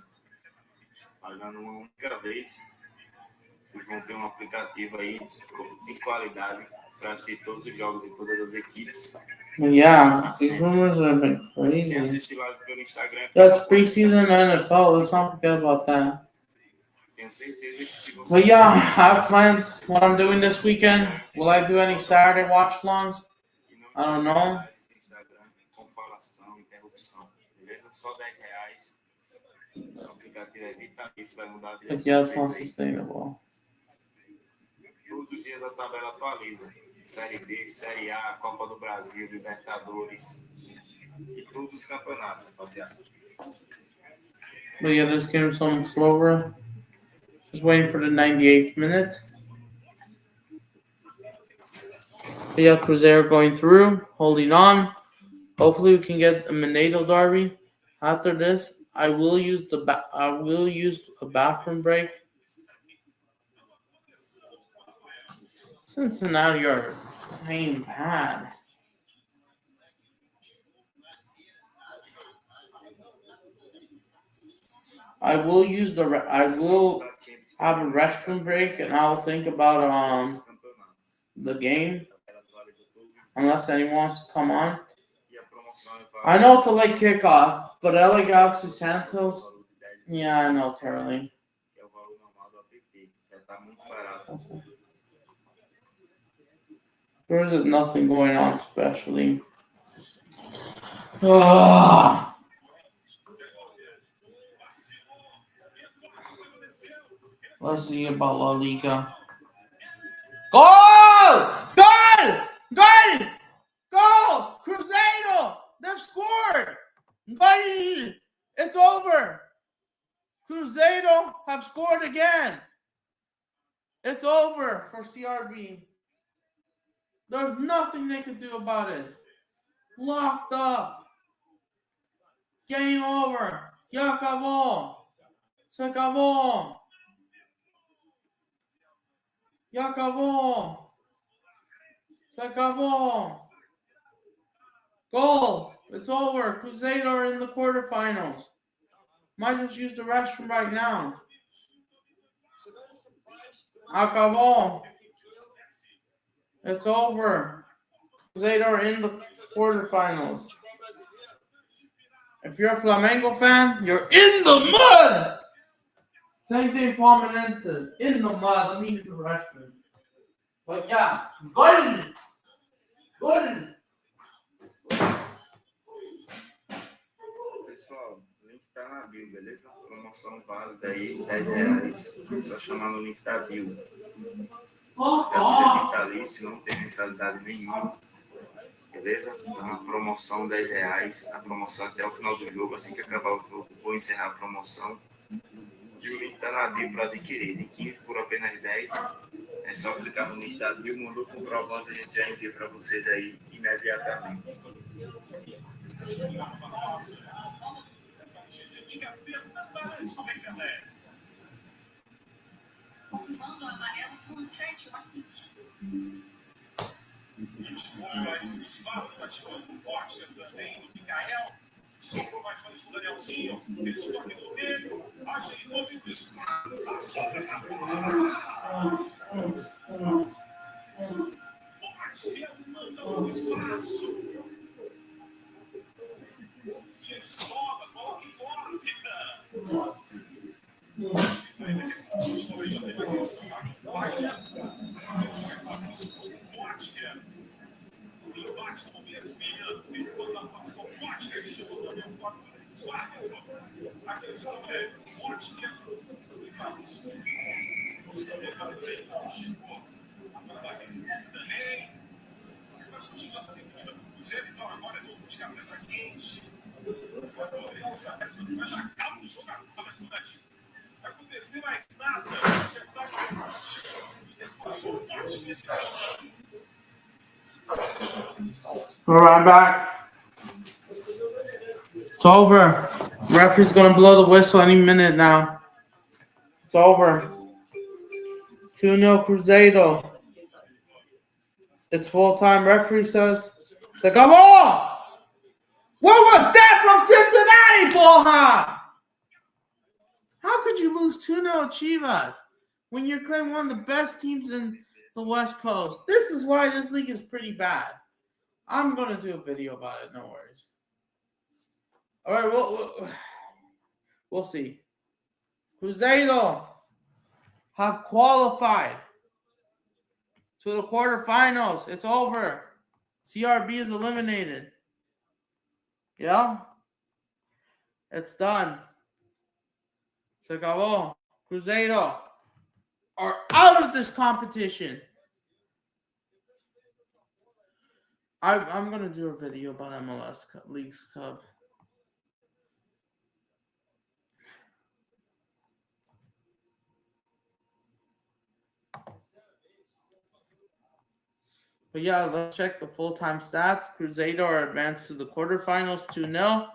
Pagando uma única vez, vocês vão ter um aplicativo aí de qualidade para assistir todos os jogos de todas as equipes. But yeah, these rumors have been Quem crazy. assiste live pelo Instagram, Yeah, it's preseason NFL. Let's not forget about that. tenho certeza que se você But yeah, I have plans. What I'm doing this weekend. Will I do any Saturday watch-alongs? I don't know. Instagram com falação, interrupção, beleza? Só R$10. O aplicativo é vitalício, vai mudar a vida But de yeah, it's not vocês aí. sustainable. Todos os dias a tabela atualiza. Série B, Série A, Copa do Brasil, Libertadores e todos os campeonatos, rapaziada. But yeah, this game's some slower. Just waiting for the 98th minute. But yeah, Cruzeiro going through, holding on. Hopefully, we can get a Mineiro derby. After this, I will use a bathroom break. Cincinnati are playing bad. I will have a restroom break, and I'll think about the game. Unless anyone wants to come on. I know it's a late kickoff, but LA Galaxy Santos. Yeah, I know it's early. There is nothing going on especially. Let's see about La Liga. Goal! Goal! Goal! Goal! Cruzeiro! They've scored! Goal! It's over! Cruzeiro have scored again! It's over for CRB. There's nothing they can do about it. Locked up. Game over. Ya acabó. Se acabó. Ya acabó. Se acabó. Goal. It's over. Cruzeiro are in the quarterfinals. Might just use the restroom right now. Acabó. It's over. Cruzeiro are in the quarterfinals. If you're a Flamengo fan, you're in the mud! Same thing Palmeirense. In the mud. Let me use the restroom. But yeah, gol! Gol! Pessoal, o link tá na bio, beleza? Promoção válida aí, R$10. É só chamar no link da bio. É vitalício, não tem mensalidade nenhuma. Beleza? Então a promoção R$10. A promoção até o final do jogo. Assim que acabar o jogo, vou encerrar a promoção. E o link tá na bio para adquirir. De 15 por apenas 10. É só clicar no link da bio, mandou comprovante, a gente já envia para vocês aí imediatamente. Comando amarelo com 7 aqui. Também o Mikael. Sobrou mais para o Danielzinho. Esse toque do meio. Ajeitou e dispara. A sobra para fora. O Matheus manda um espaço. E sobra, bola embora, fica. All right, back. It's over. Referee's gonna blow the whistle any minute now. It's over. 2-0 Cruzeiro. It's full time. Referee says, "Come on! What was that from Cincinnati, Boha? How could you lose 2-0 Chivas when you're playing one of the best teams in the West Coast? This is why this league is pretty bad. I'm going to do a video about it. No worries. All right, we'll see. Cruzeiro have qualified to the quarterfinals. It's over. CRB is eliminated. Yeah? It's done. Se acabó. Cruzeiro are out of this competition. I'm gonna do a video about MLS Leagues Cup. But yeah, let's check the full-time stats. Cruzeiro are advanced to the quarterfinals 2-0.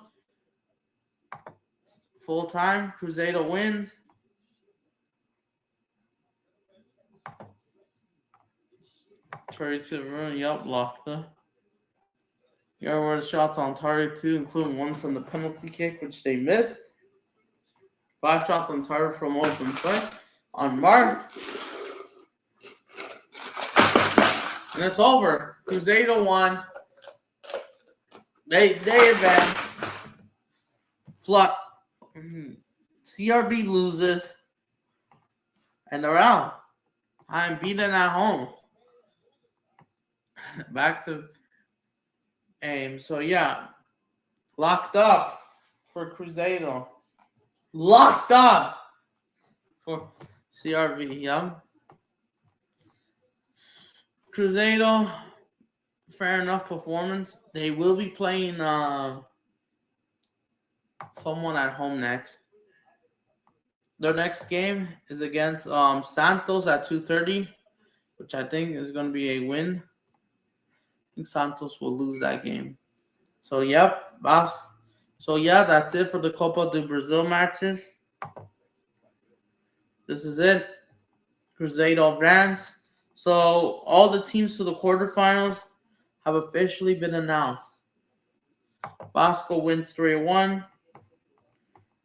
Full-time, Cruzeiro wins. Target to the room, yup, locked up. Here were the shots on target too, including one from the penalty kick, which they missed. 5 shots on target from open play on mark. And it's over. Cruzeiro won. They advance. CRV loses. And they're out. I'm beaten at home. Back to aim. So yeah. Locked up for Cruzeiro. Locked up for CRV. Yeah. Cruzeiro, fair enough performance. They will be playing someone at home next. Their next game is against Santos at 2:30, which I think is going to be a win. I think Santos will lose that game. So, yep, boss. So, yeah, that's it for the Copa do Brazil matches. This is it. Cruzeiro advance. So, all the teams to the quarterfinals have officially been announced. Bosco wins 3-1.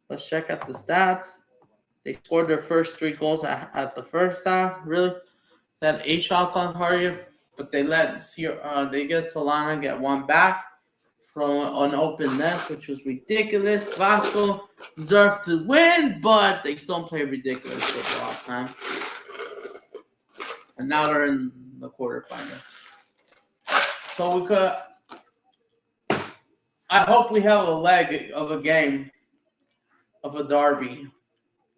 Let's check out the stats. They scored their first 3 goals at the first half. Really, they had 8 shots on target, but they get Solana get 1 back from an open net, which was ridiculous. Vasco deserved to win, but they still play ridiculous football last time. And now they're in the quarterfinals. So I hope we have a leg of a game of a derby.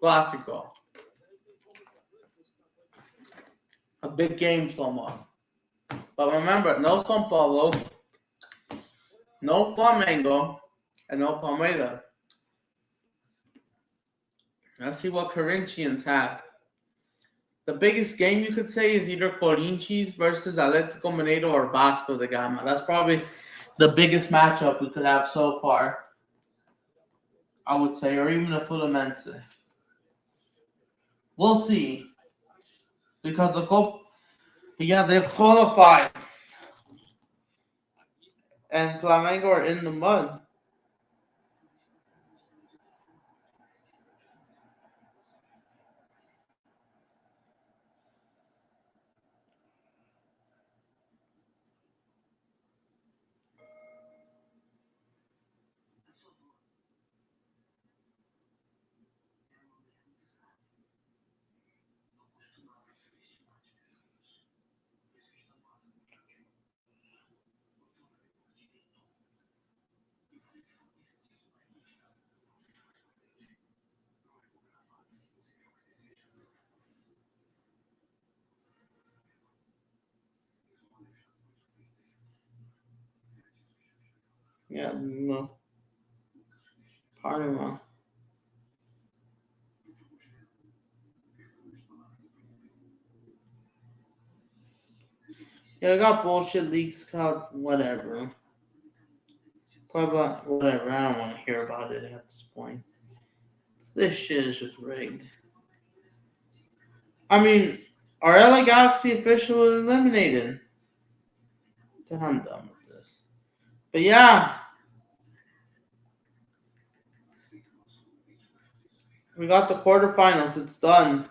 Clásico. A big game somewhat. But remember, no São Paulo, no Flamengo, and no Palmeiras. Let's see what Corinthians have. The biggest game you could say is either Corinthians versus Atlético Mineiro or Vasco da Gama. That's probably the biggest matchup we could have so far, I would say, or even a Fluminense. We'll see. Because they've qualified. And Flamengo are in the mud. Yeah, no. Panama. Yeah, I got bullshit leaks, Cup, whatever. Whatever. I don't want to hear about it at this point. This shit is just rigged. I mean, are LA Galaxy officially eliminated? Then I'm done with this. But yeah, we got the quarterfinals. It's done.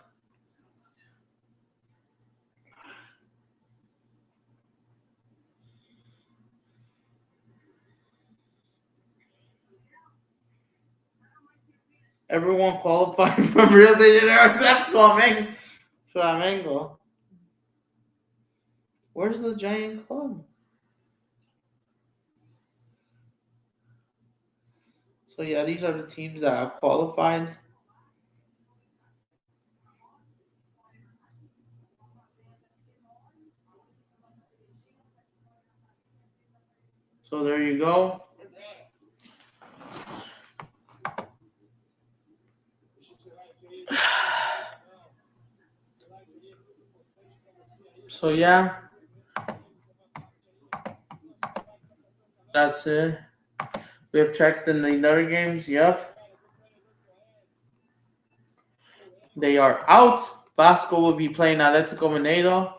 Everyone qualified from Rio de Janeiro except Flamengo. Where's the giant club? So yeah, these are the teams that have qualified. So there you go. So yeah, that's it. We have checked in the other games. Yep, they are out. Vasco will be playing Atletico Mineiro.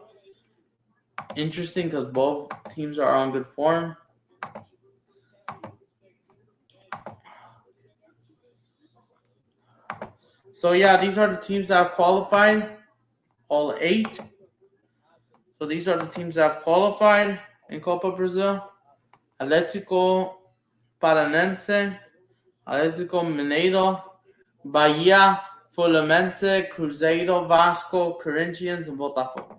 Interesting because both teams are on good form. So yeah, these are the teams that have qualified. All 8. So these are the teams that have qualified in Copa Brazil. Atletico Paranense, Atletico Mineiro, Bahia, Fluminense, Cruzeiro, Vasco, Corinthians, and Botafogo.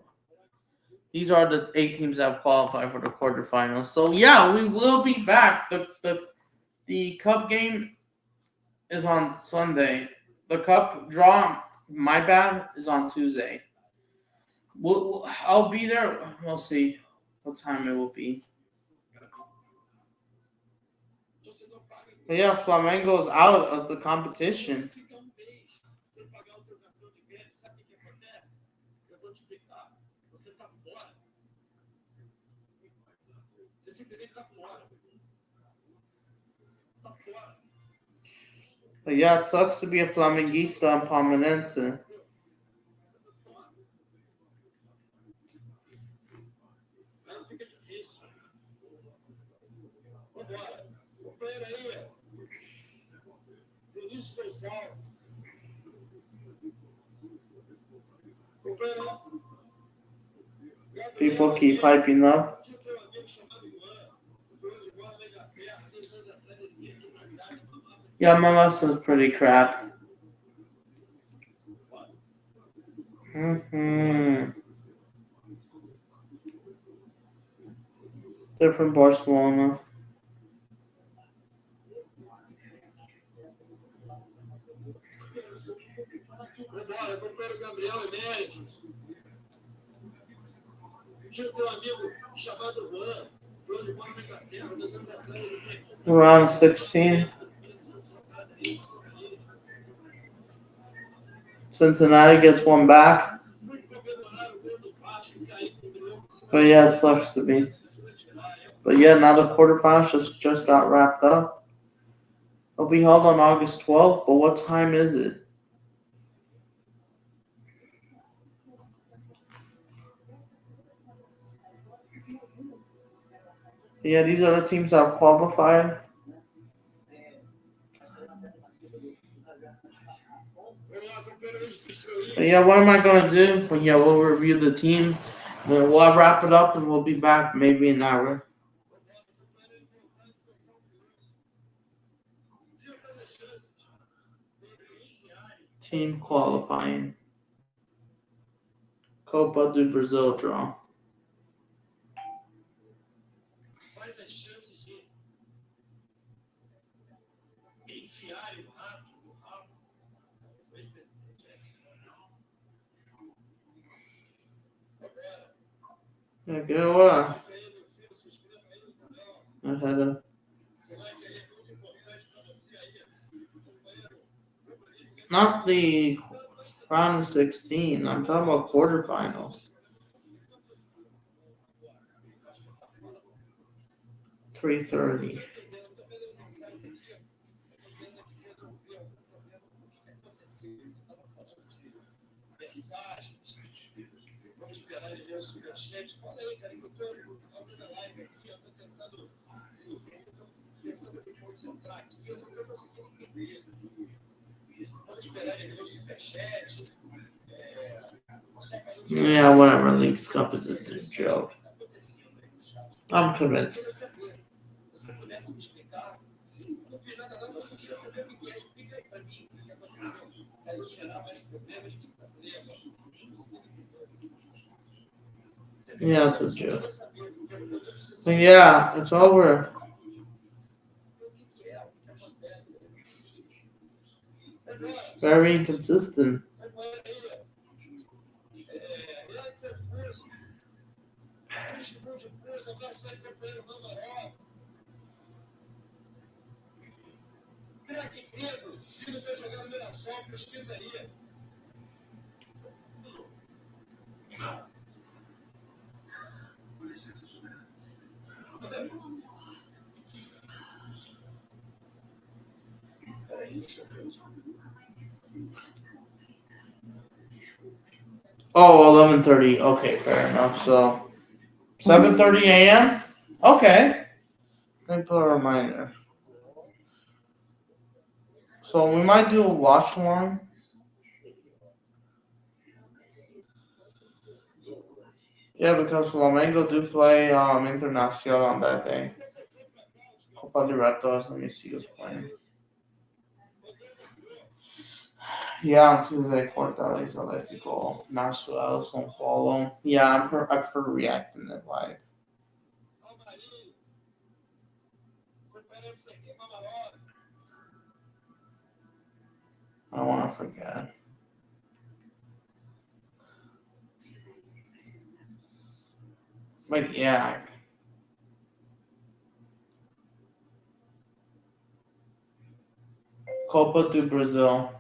These are the 8 teams that have qualified for the quarterfinals. So yeah, we will be back. The cup game is on Sunday. The cup draw, my bad, is on Tuesday. I'll be there. We'll see what time it will be. But yeah, Flamengo's out of the competition. But yeah, it sucks to be a Flamenguista and Palmeirense. People keep hyping up. Yeah, MLS is pretty crap. Different Barcelona. Round 16. Cincinnati gets one back. But yeah, it sucks to be. But yeah, now the quarterfinals just got wrapped up. It'll be held on August 12th, but what time is it? Yeah, these are the teams that have qualified. But yeah, what am I gonna do? But yeah, we'll review the teams. Then we'll wrap it up and we'll be back maybe in an hour. Team qualifying. Copa do Brazil draw. Okay, what? I had a. Not the round of 16. I'm talking about quarterfinals. 3:30. Yeah, whatever. League's Cup is a joke. I'm convinced. Yeah, it's a joke. But yeah, it's over. Very inconsistent. Oh, 11:30. Okay, fair enough. So 7:30 a.m. Okay. Let me put a reminder. So we might do a watch along. Yeah, because Flamengo do play Internacional on that day. Copa Libertadores. Let me see who's playing. Yeah, on Tuesday, Fortaleza, Atletico, Nacional, São Paulo. Yeah, I prefer reacting it live. I don't want to forget. But yeah, Copa do Brazil.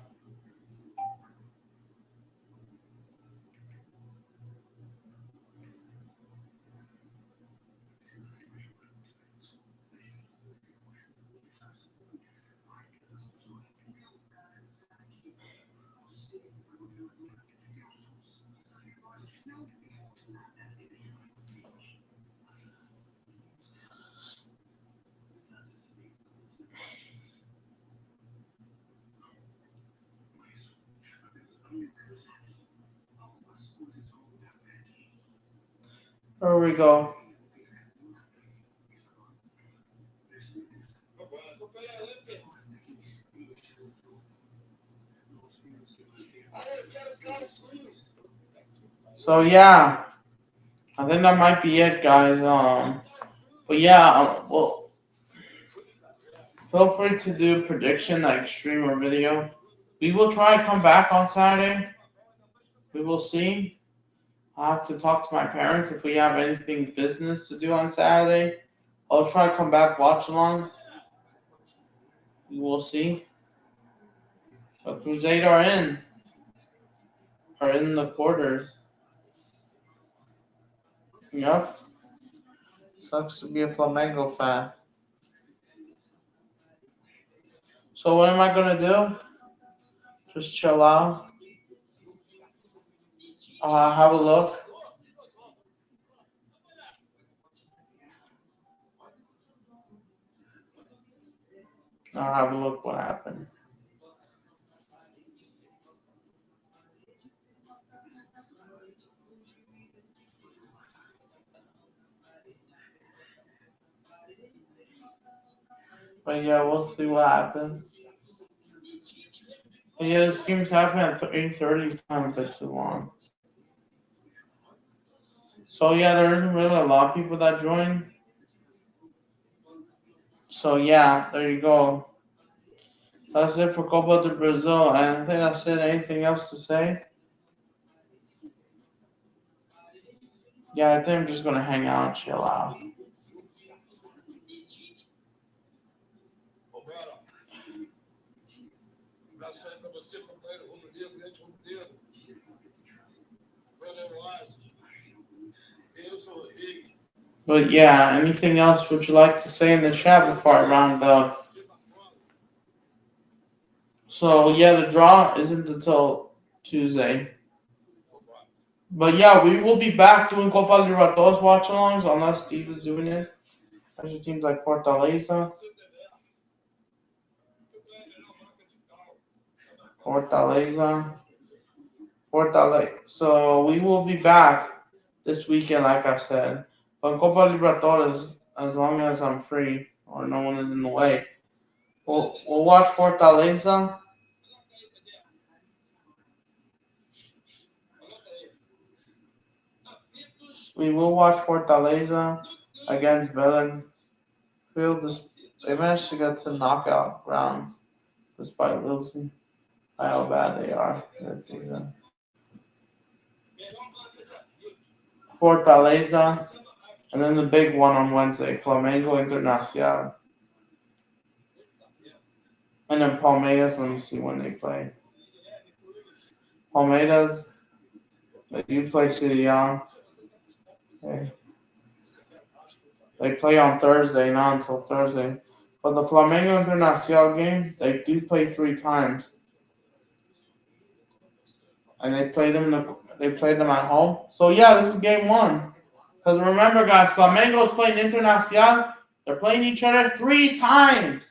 Here we go. So yeah, I think that might be it, guys. But yeah, well, feel free to do prediction like stream or video. We will try to come back on Saturday. We will see. I'll have to talk to my parents if we have anything business to do on Saturday. I'll try to come back watch along. We will see. But Cruzeiro are in the quarters. Yep. Sucks to be a Flamengo fan. So what am I gonna do? Just chill out. Have a look. I'll have a look what happened. But yeah, we'll see what happens. But yeah, this game's happening at 8:30. Kind of a bit too long. So yeah, there isn't really a lot of people that join. So yeah, there you go. That's it for Copa do Brazil. And I think I said anything else to say. Yeah, I think I'm just gonna hang out and chill out. But yeah, anything else would you like to say in the chat before I round up? So yeah, the draw isn't until Tuesday. But yeah, we will be back doing Copa Libertadores watch-alongs unless Steve is doing it. There's teams like Fortaleza. So we will be back this weekend, like I said. But Copa Libertadores, as long as I'm free or no one is in the way, we'll watch Fortaleza. We will watch Fortaleza against Vélez. They managed to get to knockout rounds despite losing by how bad they are this season. Fortaleza, and then the big one on Wednesday, Flamengo Internacional. And then Palmeiras, let me see when they play. Palmeiras, they do play City Young. They play on Thursday, not until Thursday. But the Flamengo Internacional game, they do play 3 times. And they play them at home. So yeah, this is game 1. Because remember, guys, Flamengo's playing Internacional. They're playing each other 3 times.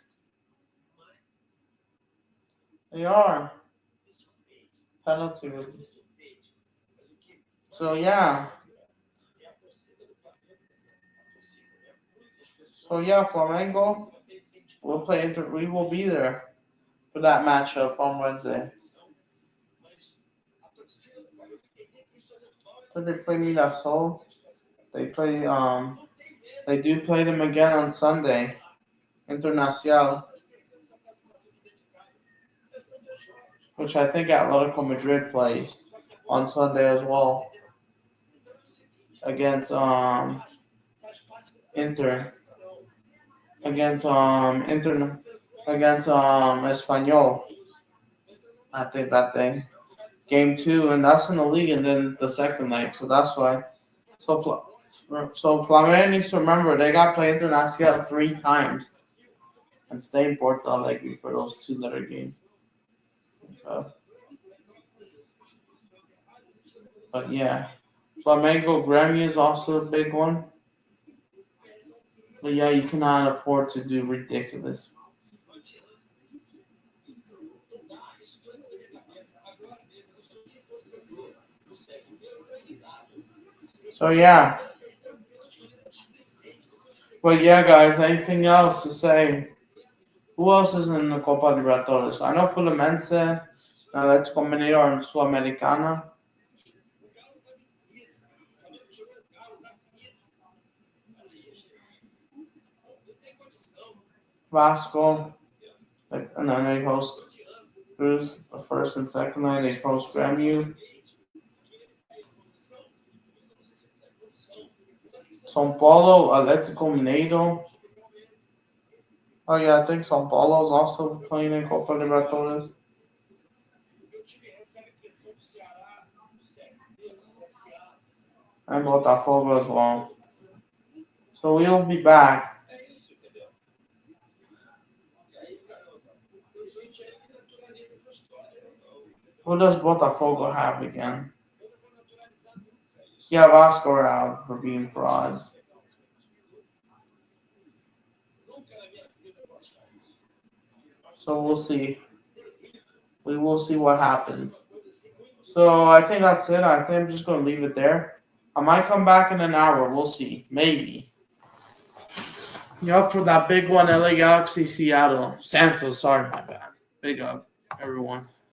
They are. Penalty. So yeah. Flamengo will play. We will be there for that matchup on Wednesday. So they play Mirassol. They do play them again on Sunday. Internacional, which I think Atletico Madrid plays on Sunday as well against Inter. Against Espanyol. I think that day. Game 2, and that's in the league, and then the second leg. So that's why. So Flamengo needs to remember they got to play Internacional 3 times and stay in Porto Alegre for those 2 letter games. Okay. But yeah, Flamengo Grammy is also a big one. But yeah, you cannot afford to do ridiculous. So yeah. But yeah, guys, anything else to say? Who else is in the Copa Libertadores? I know Fluminense, Atlético Mineiro are in Sudamericana. Vasco, and then they host Cruz the first and second night. They host Grêmio. São Paulo, Atlético Mineiro. Oh yeah, I think São Paulo is also playing in Copa Libertadores. And Botafogo as well. So we'll be back. Who does Botafogo have again? Yeah, Vasco are out for being frauds. So we'll see. We will see what happens. So I think that's it. I think I'm just going to leave it there. I might come back in an hour. We'll see. Maybe. You up for that big one, LA Galaxy, Seattle. Santos, sorry, my bad. Big up, everyone.